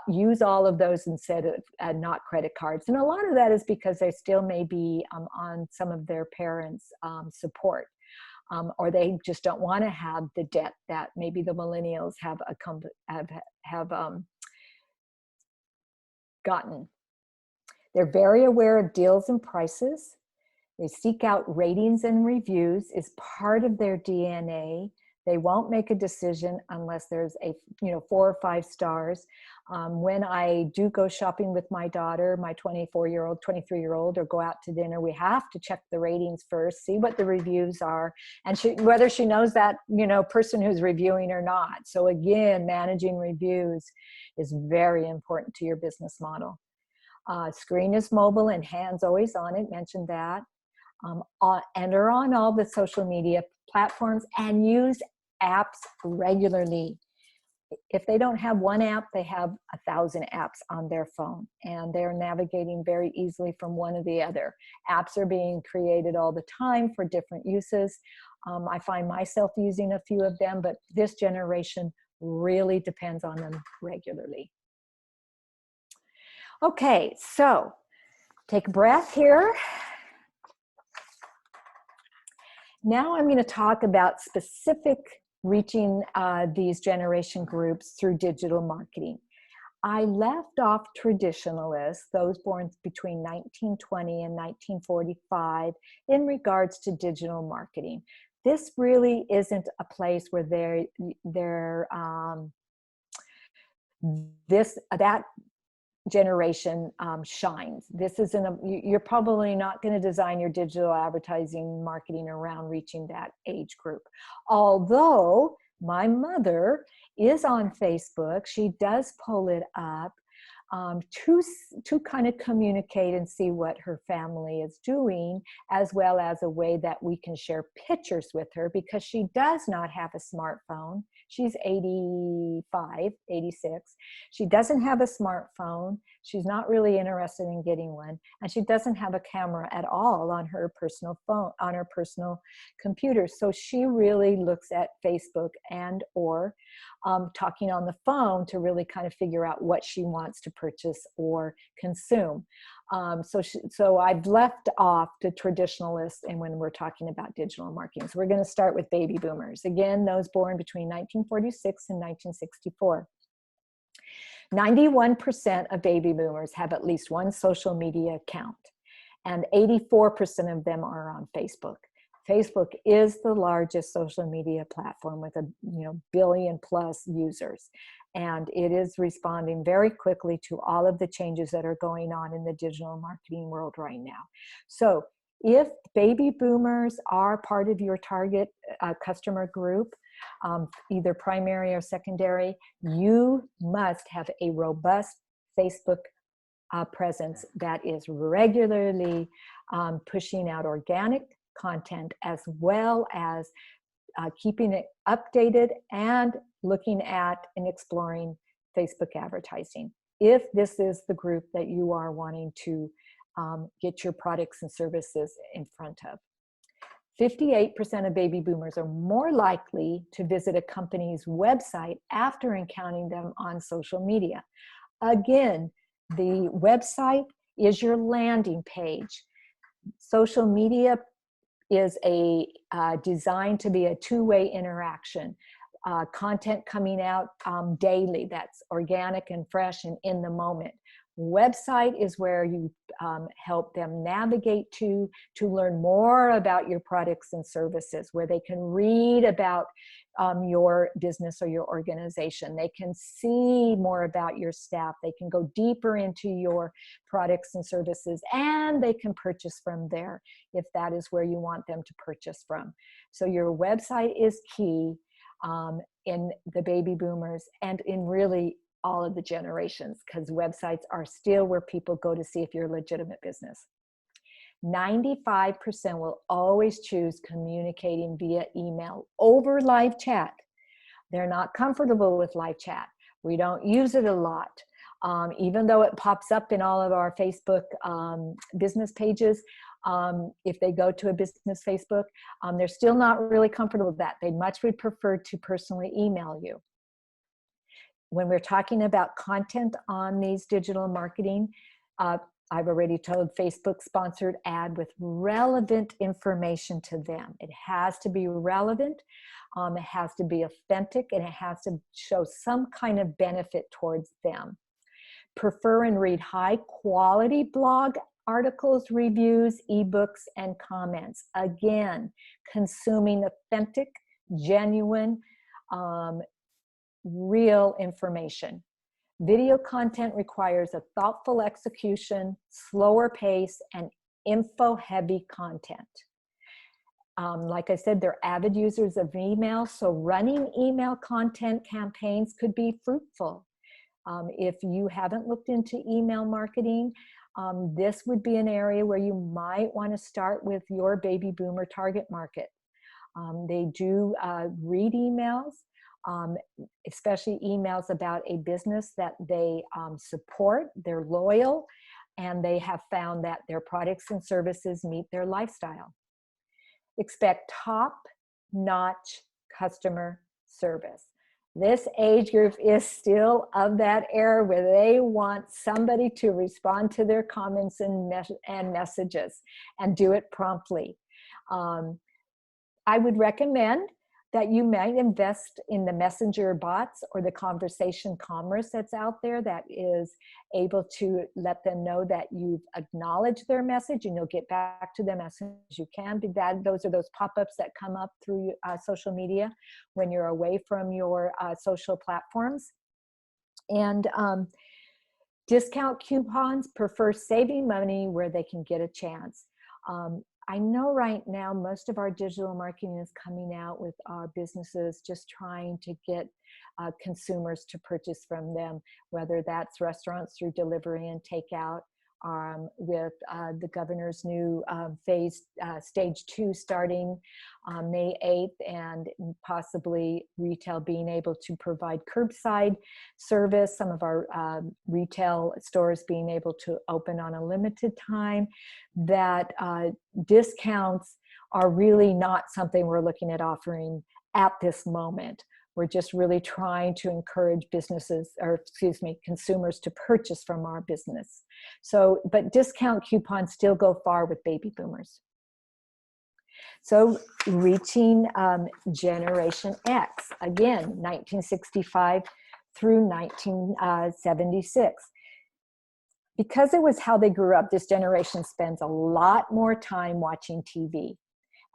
use all of those instead of not credit cards. And a lot of that is because they still may be on some of their parents' support. Or they just don't want to have the debt that maybe the millennials have gotten. They're very aware of deals and prices. They seek out ratings and reviews is part of their DNA. They won't make a decision unless there's 4 or 5 stars. When I do go shopping with my daughter, my 24-year-old, 23-year-old, or go out to dinner, we have to check the ratings first, see what the reviews are, and whether she knows that, person who's reviewing or not. So again, managing reviews is very important to your business model. Screen is mobile and hands always on it, mentioned that. Enter on all the social media platforms and use apps regularly. If they don't have one app, they have 1,000 apps on their phone, and they're navigating very easily from one to the other. Apps are being created all the time for different uses. I find myself using a few of them, but this generation really depends on them regularly. Okay, so take a breath here. Now I'm going to talk about specific reaching these generation groups through digital marketing. I left off traditionalists, those born between 1920 and 1945, in regards to digital marketing. This really isn't a place where that generation shines. This isn't you're probably not going to design your digital advertising marketing around reaching that age group. Although my mother is on Facebook, she does pull it up to kind of communicate and see what her family is doing, as well as a way that we can share pictures with her, because she does not have a smartphone. She's 85, 86. She doesn't have a smartphone. She's not really interested in getting one. And she doesn't have a camera at all on her personal phone, on her personal computer. So she really looks at Facebook and or talking on the phone to really kind of figure out what she wants to purchase or consume. So I've left off the traditionalists, and when we're talking about digital marketing. So we're going to start with baby boomers. Again, those born between 1946 and 1964. 91% of baby boomers have at least one social media account, and 84% of them are on Facebook. Facebook is the largest social media platform with a billion plus users, and it is responding very quickly to all of the changes that are going on in the digital marketing world right now. So If baby boomers are part of your target customer group, either primary or secondary, you must have a robust Facebook presence that is regularly pushing out organic content, as well as keeping it updated and looking at and exploring Facebook advertising, if this is the group that you are wanting to get your products and services in front of. 58% of baby boomers are more likely to visit a company's website after encountering them on social media. Again, the website is your landing page. Social media is designed to be a two-way interaction. Content coming out daily that's organic and fresh and in the moment. Website is where you help them navigate to learn more about your products and services, where they can read about your business or your organization. They can see more about your staff. They can go deeper into your products and services, and they can purchase from there if that is where you want them to purchase from. So your website is key in the baby boomers and in really all of the generations, because websites are still where people go to see if you're a legitimate business. 95% will always choose communicating via email over live chat. They're not comfortable with live chat. We don't use it a lot. Even though it pops up in all of our Facebook business pages, if they go to a business Facebook, they're still not really comfortable with that. They much would prefer to personally email you. When we're talking about content on these digital marketing, I've already told Facebook sponsored ad with relevant information to them. It has to be relevant, it has to be authentic, and it has to show some kind of benefit towards them. Prefer and read high quality blog articles, reviews, ebooks, and comments. Again, consuming authentic, genuine, real information. Video content requires a thoughtful execution, slower pace, and info-heavy content. Like I said, they're avid users of email, so running email content campaigns could be fruitful. If you haven't looked into email marketing, this would be an area where you might want to start with your baby boomer target market. They do read emails, especially emails about a business that they support, they're loyal, and they have found that their products and services meet their lifestyle. Expect top-notch customer service. This age group is still of that era where they want somebody to respond to their comments and messages and do it promptly. I would recommend that you might invest in the messenger bots or the conversation commerce that's out there that is able to let them know that you've acknowledged their message and you'll get back to them as soon as you can. Those are those pop-ups that come up through social media when you're away from your social platforms. And discount coupons, prefer saving money where they can get a chance. I know right now most of our digital marketing is coming out with our businesses just trying to get consumers to purchase from them, whether that's restaurants through delivery and takeout, with the governor's new stage 2 starting on May 8th, and possibly retail being able to provide curbside service, some of our retail stores being able to open on a limited time, that discounts are really not something we're looking at offering at this moment. We're just really trying to encourage consumers to purchase from our business. So, but discount coupons still go far with baby boomers. So reaching Generation X, again, 1965 through 1976. Because it was how they grew up, this generation spends a lot more time watching TV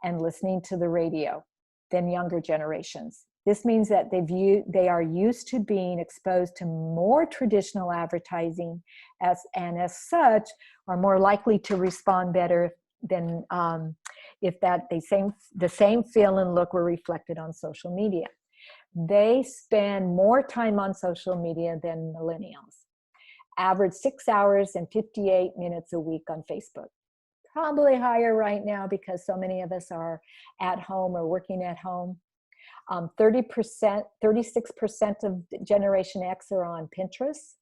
and listening to the radio than younger generations. This means that they are used to being exposed to more traditional advertising and as such are more likely to respond better if the same feel and look were reflected on social media. They spend more time on social media than millennials. Average 6 hours and 58 minutes a week on Facebook. Probably higher right now because so many of us are at home or working at home. 36% of Generation X are on Pinterest.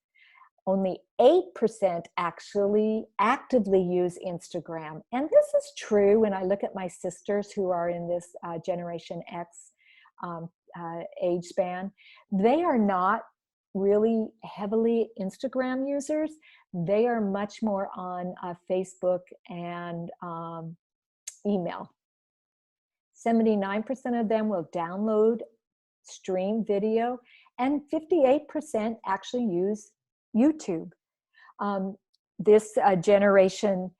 Only 8% actually actively use Instagram. And this is true when I look at my sisters who are in this Generation X age span. They are not really heavily Instagram users. They are much more on Facebook and email. 79% of them will download, stream video, and 58% actually use YouTube. This generation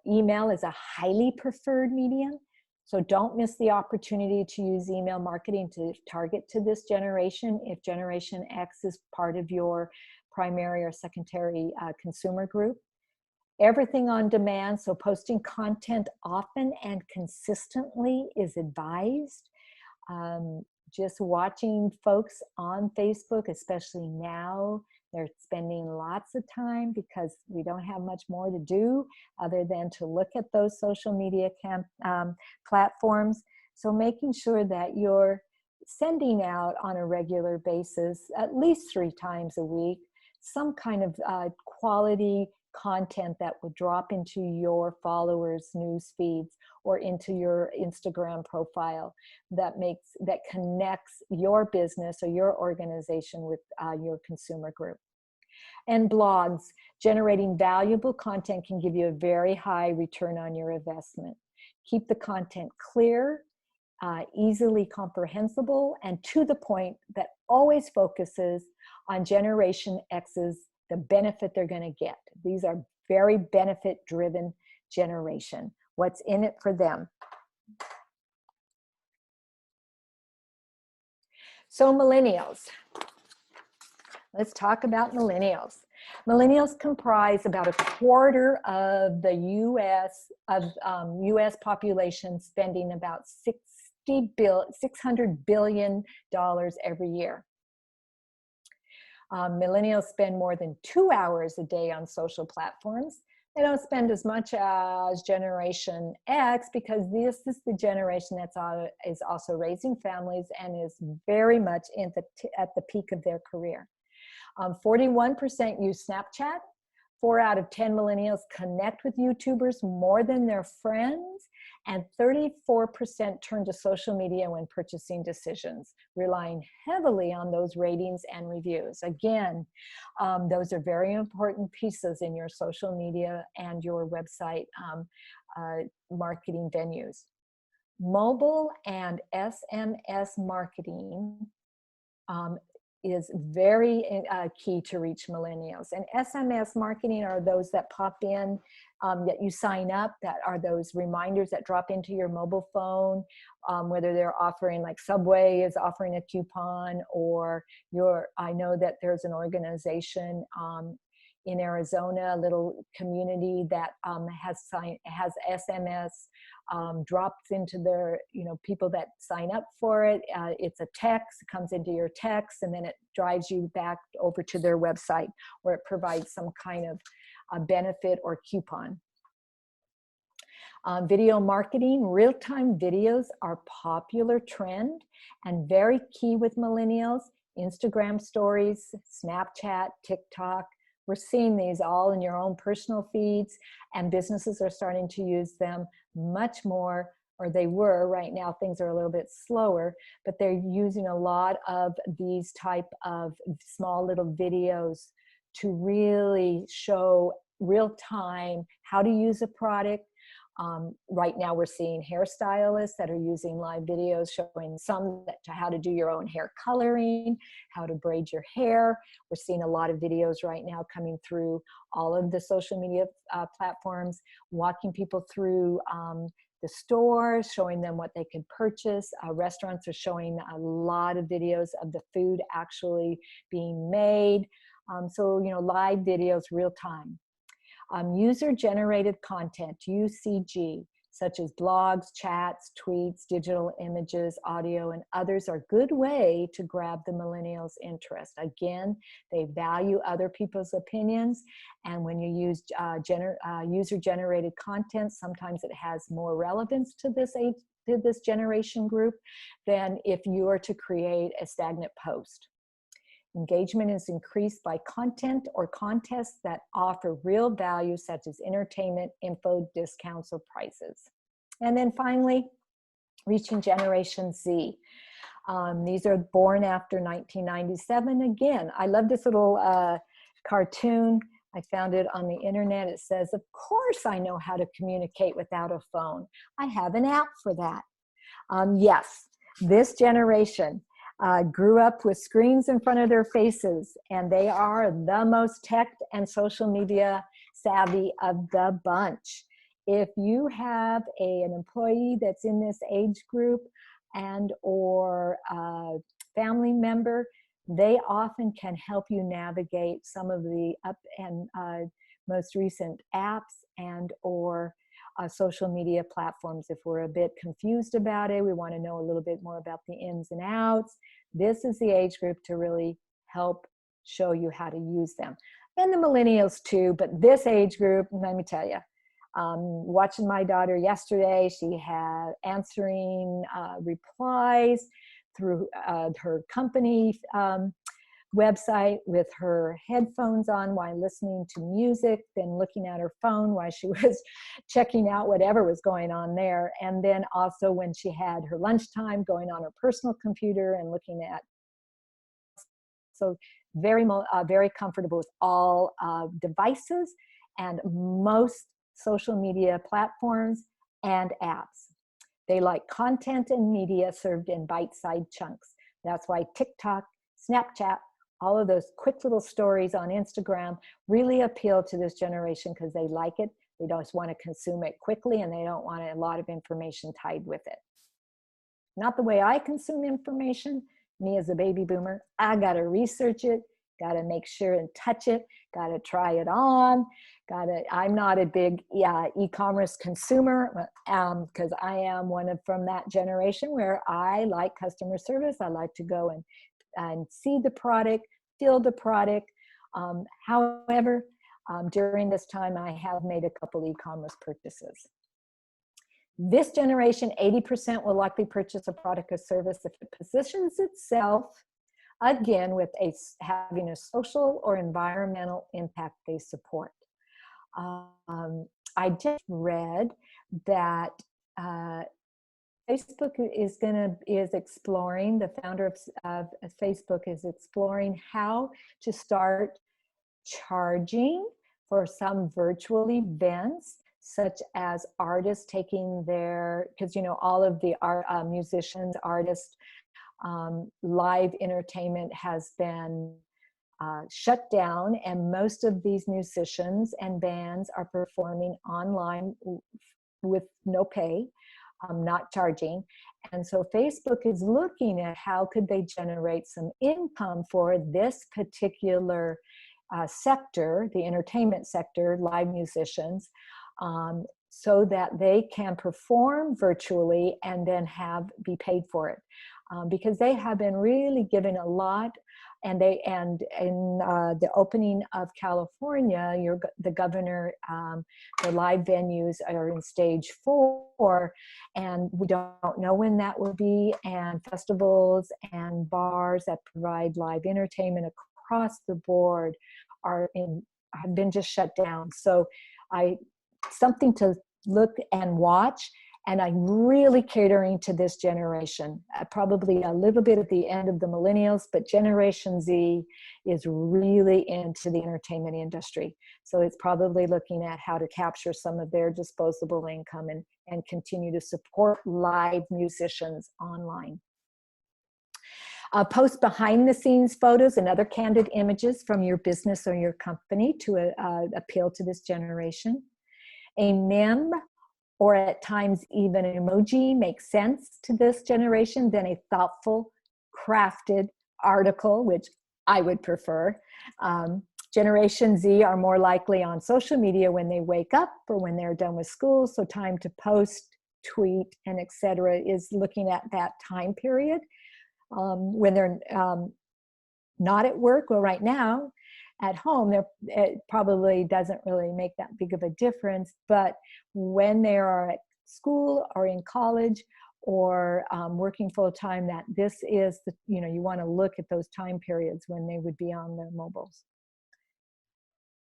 email is a highly preferred medium. So don't miss the opportunity to use email marketing to target to this generation if Generation X is part of your primary or secondary consumer group. Everything on demand, so posting content often and consistently is advised. Just watching folks on Facebook, especially now, they're spending lots of time because we don't have much more to do other than to look at those social media platforms. So making sure that you're sending out on a regular basis, at least 3 times a week, some kind of quality content that will drop into your followers' news feeds or into your Instagram profile that connects your business or your organization with your consumer group. And blogs, generating valuable content can give you a very high return on your investment. Keep the content clear, easily comprehensible, and to the point that always focuses on Generation X's the benefit they're going to get. These are very benefit-driven generation. What's in it for them? So millennials. Let's talk about millennials. Millennials comprise about 1/4 of the U.S. population, spending about $600 billion every year. Millennials spend more than 2 hours a day on social platforms. They don't spend as much as Generation X because this is the generation that is also raising families and is very much at the peak of their career. 41% use Snapchat. 4 out of 10 millennials connect with YouTubers more than their friends, and 34% turn to social media when purchasing decisions, relying heavily on those ratings and reviews. Again, those are very important pieces in your social media and your website marketing venues. Mobile and SMS marketing is very key to reach millennials. And SMS marketing are those that pop in, that you sign up, that are those reminders that drop into your mobile phone, whether they're offering, like Subway is offering a coupon, or I know that there's an organization in Arizona, a little community that has SMS dropped into their, people that sign up for it. It's a text, it comes into your text, and then it drives you back over to their website where it provides some kind of benefit or coupon. Video marketing, real-time videos are popular trend and very key with millennials. Instagram stories, Snapchat, TikTok. We're seeing these all in your own personal feeds, and businesses are starting to use them much more, or they were. Right now things are a little bit slower, but they're using a lot of these type of small little videos to really show real time how to use a product. Right now we're seeing hairstylists that are using live videos showing how to do your own hair coloring, how to braid your hair. We're seeing a lot of videos right now coming through all of the social media platforms, walking people through the stores, showing them what they can purchase. Restaurants are showing a lot of videos of the food actually being made. So, live videos, real time. User-generated content, UCG, such as blogs, chats, tweets, digital images, audio, and others are a good way to grab the millennials' interest. Again, they value other people's opinions, and when you use user-generated content, sometimes it has more relevance to this generation group than if you were to create a stagnant post. Engagement is increased by content or contests that offer real value, such as entertainment, info, discounts, or prices. And then finally, reaching Generation Z. These are born after 1997. Again, I love this little cartoon. I found it on the internet. It says, of course I know how to communicate without a phone. I have an app for that. Yes, this generation grew up with screens in front of their faces, and they are the most tech and social media savvy of the bunch. If you have an employee that's in this age group and or a family member, they often can help you navigate some of the up and most recent apps and or social media platforms. If we're a bit confused about it, we want to know a little bit more about the ins and outs, this is the age group to really help show you how to use them. And the millennials too, but this age group, let me tell you, watching my daughter yesterday, she had answering replies through her company website with her headphones on while listening to music, then looking at her phone while she was checking out whatever was going on there. And then also when she had her lunchtime, going on her personal computer and looking at. So very comfortable with all devices and most social media platforms and apps. They like content and media served in bite-sized chunks. That's why TikTok, Snapchat, all of those quick little stories on Instagram really appeal to this generation because they like it. They just want to consume it quickly, and they don't want a lot of information tied with it. Not the way I consume information. Me as a baby boomer, I got to research it, got to make sure and touch it, got to try it on. I'm not a big e-commerce consumer because I am from that generation where I like customer service. I like to go and see the product, feel the product. However, during this time, I have made a couple e-commerce purchases. This generation, 80% will likely purchase a product or service if it positions itself, again, with having a social or environmental impact they support. I just read that Facebook is exploring, the founder of Facebook is exploring how to start charging for some virtual events, such as artists taking because all of the musicians, artists, live entertainment has been shut down, and most of these musicians and bands are performing online with no pay, not charging. And so Facebook is looking at how could they generate some income for this particular sector, the entertainment sector, live musicians, so that they can perform virtually and then be paid for it. Because they have been really giving a lot, and in the opening of California, the governor, the live venues are in stage 4, and we don't know when that will be. And festivals and bars that provide live entertainment across the board have been just shut down. So something to look and watch. And I'm really catering to this generation, probably a little bit at the end of the millennials, but Generation Z is really into the entertainment industry. So it's probably looking at how to capture some of their disposable income and continue to support live musicians online. Post behind the scenes photos and other candid images from your business or your company to appeal to this generation. A meme, or at times even an emoji, makes sense to this generation than a thoughtful, crafted article, which I would prefer. Generation Z are more likely on social media when they wake up or when they're done with school. So time to post, tweet, and etc. is looking at that time period. When they're not at work, well, right now at home, it probably doesn't really make that big of a difference. But when they are at school or in college or working full time, that this is the, you want to look at those time periods when they would be on their mobiles.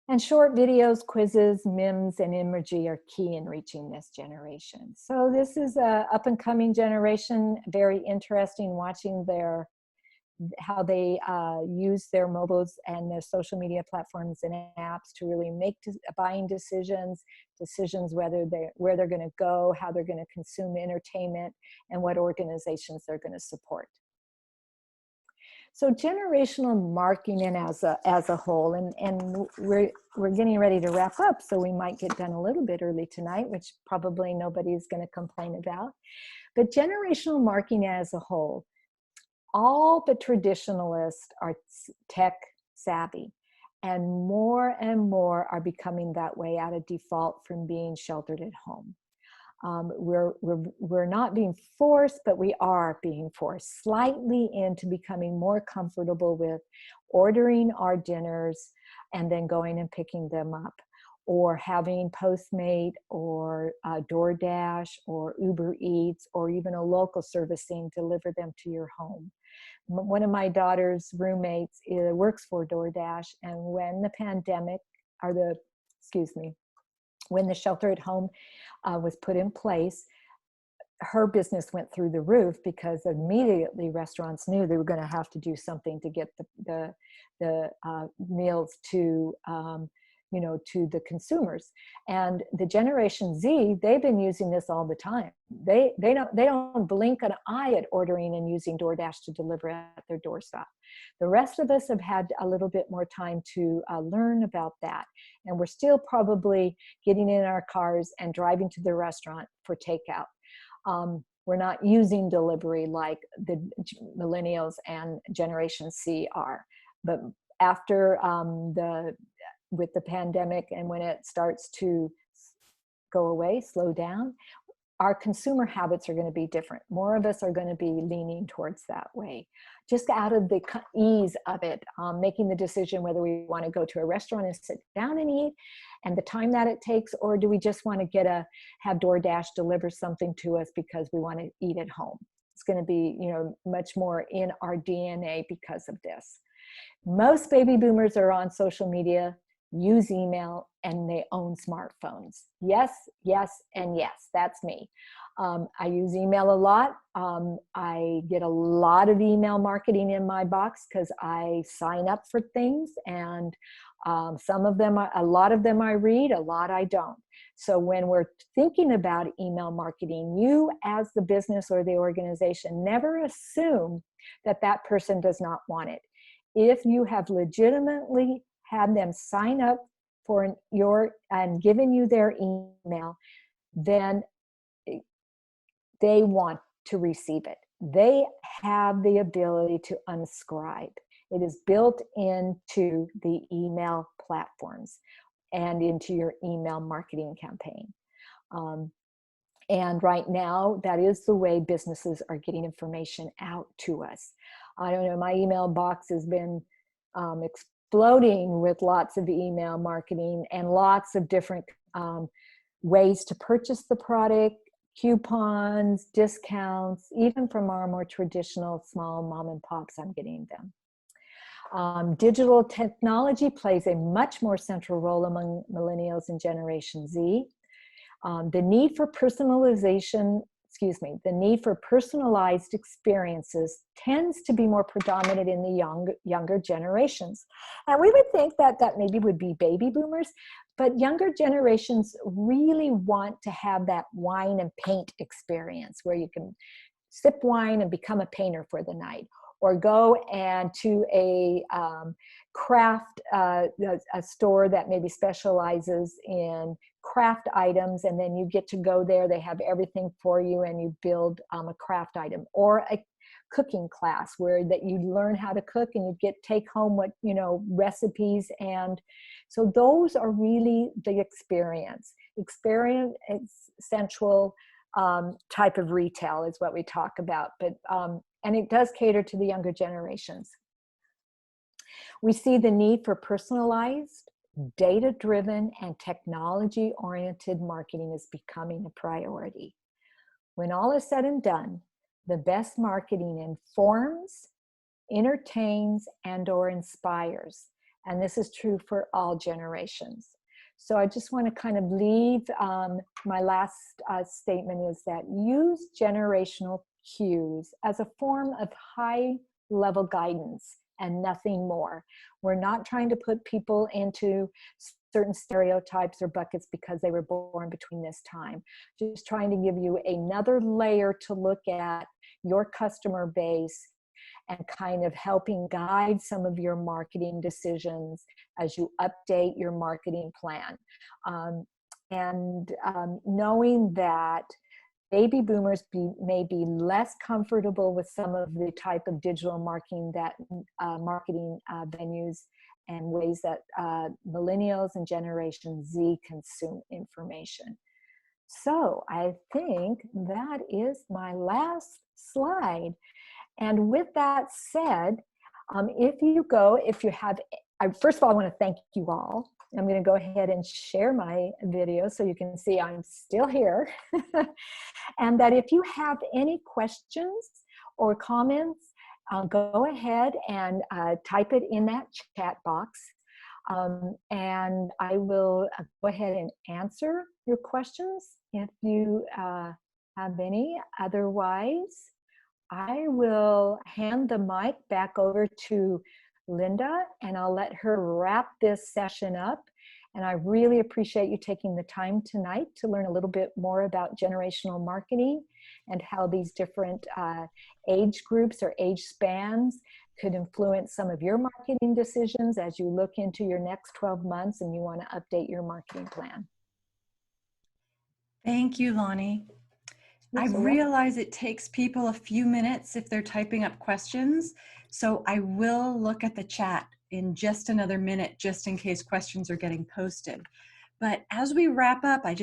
And short videos, quizzes, memes, and imagery are key in reaching this generation. So this is a up and coming generation, very interesting watching how they use their mobiles and their social media platforms and apps to really make buying decisions where they're going to go, how they're going to consume entertainment, and what organizations they're going to support. So generational marketing as a whole, and we're getting ready to wrap up, so we might get done a little bit early tonight, which probably nobody's going to complain about. But generational marketing as a whole, all the traditionalists are tech savvy, and more are becoming that way out of default from being sheltered at home. We're not being forced, but we are being forced slightly into becoming more comfortable with ordering our dinners and then going and picking them up, or having Postmate or DoorDash or Uber Eats or even a local servicing deliver them to your home. One of my daughter's roommates works for DoorDash, and when the pandemic, when the shelter at home was put in place, her business went through the roof because immediately restaurants knew they were going to have to do something to get the meals to to the consumers. And the Generation Z, they've been using this all the time. They don't blink an eye at ordering and using DoorDash to deliver at their doorstep. The rest of us have had a little bit more time to learn about that, and we're still probably getting in our cars and driving to the restaurant for takeout. We're not using delivery like the Millennials and Generation C are. But after with the pandemic, and when it starts to go away, slow down, our consumer habits are going to be different. More of us are going to be leaning towards that way, just out of the ease of it, making the decision whether we want to go to a restaurant and sit down and eat and the time that it takes, or do we just want to have DoorDash deliver something to us because we want to eat at home. It's going to be, much more in our DNA because of this. Most baby boomers are on social media, use email, and they own smartphones. Yes, and yes, that's me. I use email a lot. I get a lot of email marketing in my box because I sign up for things, and a lot of them I read, a lot I don't. So when we're thinking about email marketing, you as the business or the organization, never assume that that person does not want it. If you have legitimately had them sign up for and given you their email, then they want to receive it. They have the ability to unscribe. It is built into the email platforms and into your email marketing campaign. And right now, that is the way businesses are getting information out to us. I don't know, my email box has been exploding with lots of email marketing and lots of different ways to purchase the product, coupons, discounts, even from our more traditional small mom and pops, I'm getting them. Digital technology plays a much more central role among Millennials and Generation Z. The need for personalized experiences tends to be more predominant in the younger generations. And we would think that maybe would be baby boomers, but younger generations really want to have that wine and paint experience where you can sip wine and become a painter for the night, or go and to a craft, a store that maybe specializes in craft items, and then you get to go there, they have everything for you, and you build a craft item, or a cooking class where that you learn how to cook and you get take home what, you know, recipes. And so those are really the experience sensual type of retail is what we talk about. But and it does cater to the younger generations. We see the need for personalized, data-driven, and technology-oriented marketing is becoming a priority. When all is said and done, the best marketing informs, entertains, and/or inspires. And this is true for all generations. So I just want to kind of leave, my last statement is that use generational cues as a form of high-level guidance and nothing more. We're not trying to put people into certain stereotypes or buckets because they were born between this time. Just trying to give you another layer to look at your customer base and kind of helping guide some of your marketing decisions as you update your marketing plan. Knowing that baby boomers may be less comfortable with some of the type of digital marketing that venues and ways that millennials and Generation Z consume information. So I think that is my last slide. And with that said, if you have, first of all, I want to thank you all. I'm going to go ahead and share my video so you can see I'm still here. And that if you have any questions or comments, go ahead and type it in that chat box. And I will go ahead and answer your questions if you have any. Otherwise, I will hand the mic back over to Linda, and I'll let her wrap this session up. And I really appreciate you taking the time tonight to learn a little bit more about generational marketing and how these different age groups or age spans could influence some of your marketing decisions as you look into your next 12 months and you want to update your marketing plan. Thank you, Lani. I realize it takes people a few minutes if they're typing up questions, so I will look at the chat in just another minute, just in case questions are getting posted. But as we wrap up, I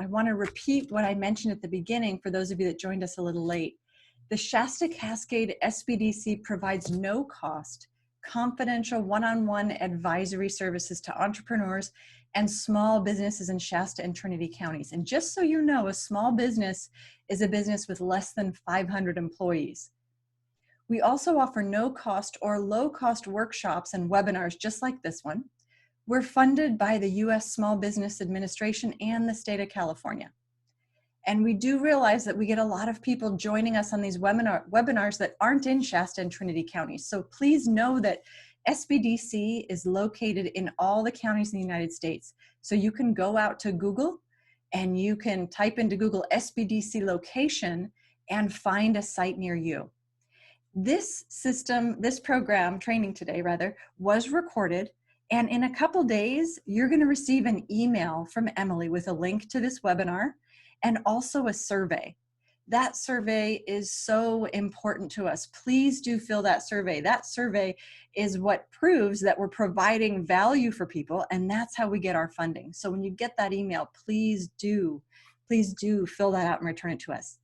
want to repeat what I mentioned at the beginning for those of you that joined us a little late. The Shasta-Cascade SBDC provides no cost, confidential one-on-one advisory services to entrepreneurs and small businesses in Shasta and Trinity counties. And just so you know, a small business is a business with less than 500 employees. We also offer no cost or low cost workshops and webinars just like this one. We're funded by the U.S. Small Business Administration and the state of California. And we do realize that we get a lot of people joining us on these webinars that aren't in Shasta and Trinity counties. So please know that SBDC is located in all the counties in the United States. So you can go out to Google and you can type into Google SBDC location and find a site near you. This program, training today rather, was recorded, and in a couple days, you're going to receive an email from Emily with a link to this webinar and also a survey. That survey is so important to us. Please do fill that survey. That survey is what proves that we're providing value for people, and that's how we get our funding. So when you get that email, please do fill that out and return it to us.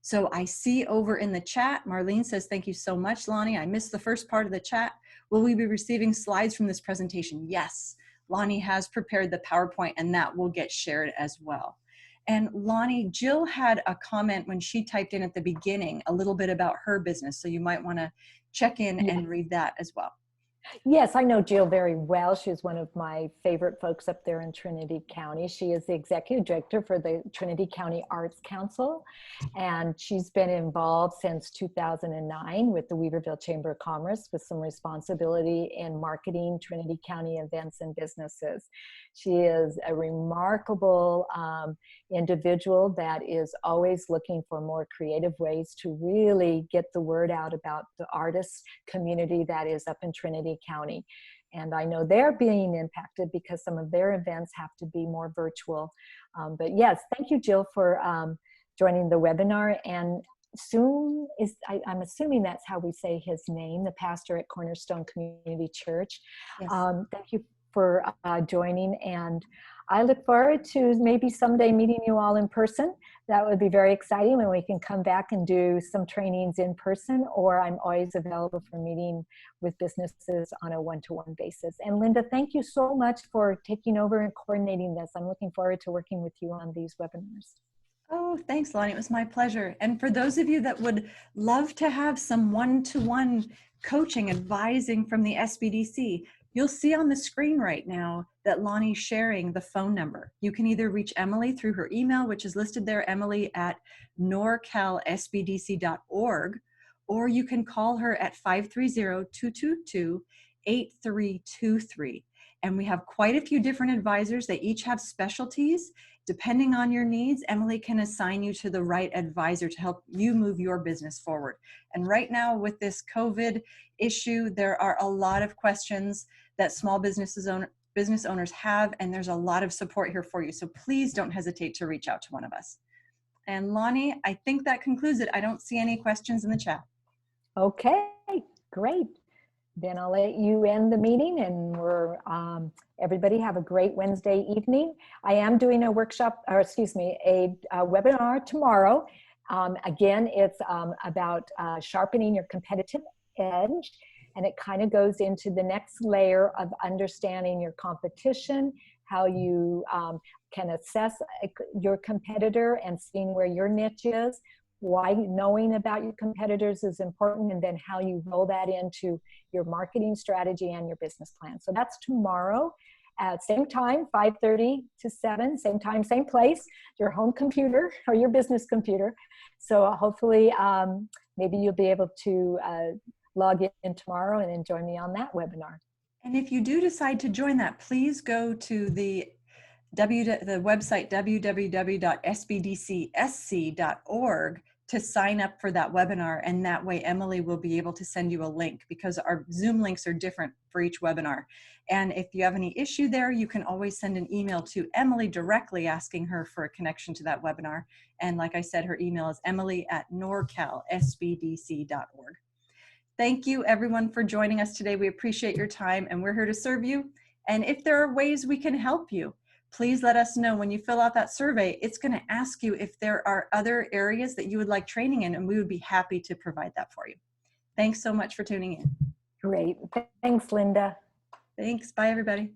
So I see over in the chat, Marlene says, thank you so much, Lani. I missed the first part of the chat. Will we be receiving slides from this presentation? Yes, Lani has prepared the PowerPoint and that will get shared as well. And Lani, Jill had a comment when she typed in at the beginning a little bit about her business. So you might want to check in and read that as well. Yes, I know Jill very well. She's one of my favorite folks up there in Trinity County. She is the executive director for the Trinity County Arts Council, and she's been involved since 2009 with the Weaverville Chamber of Commerce with some responsibility in marketing Trinity County events and businesses. She is a remarkable individual that is always looking for more creative ways to really get the word out about the artist community that is up in Trinity County. And I know they're being impacted because some of their events have to be more virtual. But yes, thank you, Jill, for joining the webinar. And soon is, I'm assuming that's how we say his name, the pastor at Cornerstone Community Church. Yes. Thank you for joining, and I look forward to maybe someday meeting you all in person. That would be very exciting when we can come back and do some trainings in person, or I'm always available for meeting with businesses on a one-to-one basis. And Linda, thank you so much for taking over and coordinating this. I'm looking forward to working with you on these webinars. Oh, thanks, Lonnie. It was my pleasure. And for those of you that would love to have some one-to-one coaching, advising from the SBDC, you'll see on the screen right now that Lonnie's sharing the phone number. You can either reach Emily through her email, which is listed there, emily@norcalsbdc.org, or you can call her at 530-222-8323. And we have quite a few different advisors. They each have specialties. Depending on your needs, Emily can assign you to the right advisor to help you move your business forward. And right now with this COVID issue, there are a lot of questions that small business owners have, and there's a lot of support here for you. So please don't hesitate to reach out to one of us. And Lonnie, I think that concludes it. I don't see any questions in the chat. Okay, great. Then I'll let you end the meeting, and we're everybody have a great Wednesday evening. I am doing a workshop, or excuse me, a webinar tomorrow. Again, it's about sharpening your competitive edge, and it kind of goes into the next layer of understanding your competition, how you can assess your competitor and seeing where your niche is, why knowing about your competitors is important, and then how you roll that into your marketing strategy and your business plan. So that's tomorrow at same time, 5:30 to 7, same time, same place, your home computer or your business computer. So hopefully maybe you'll be able to log in tomorrow and join me on that webinar. And if you do decide to join that, please go to the website www.sbdcsc.org to sign up for that webinar, and that way Emily will be able to send you a link, because our Zoom links are different for each webinar. And if you have any issue there, you can always send an email to Emily directly asking her for a connection to that webinar. And like I said, her email is emily@norcalsbdc.org. Thank you everyone for joining us today. We appreciate your time, and we're here to serve you. And if there are ways we can help you, please let us know. When you fill out that survey, it's going to ask you if there are other areas that you would like training in, and we would be happy to provide that for you. Thanks so much for tuning in. Great. Thanks, Linda. Thanks. Bye, everybody.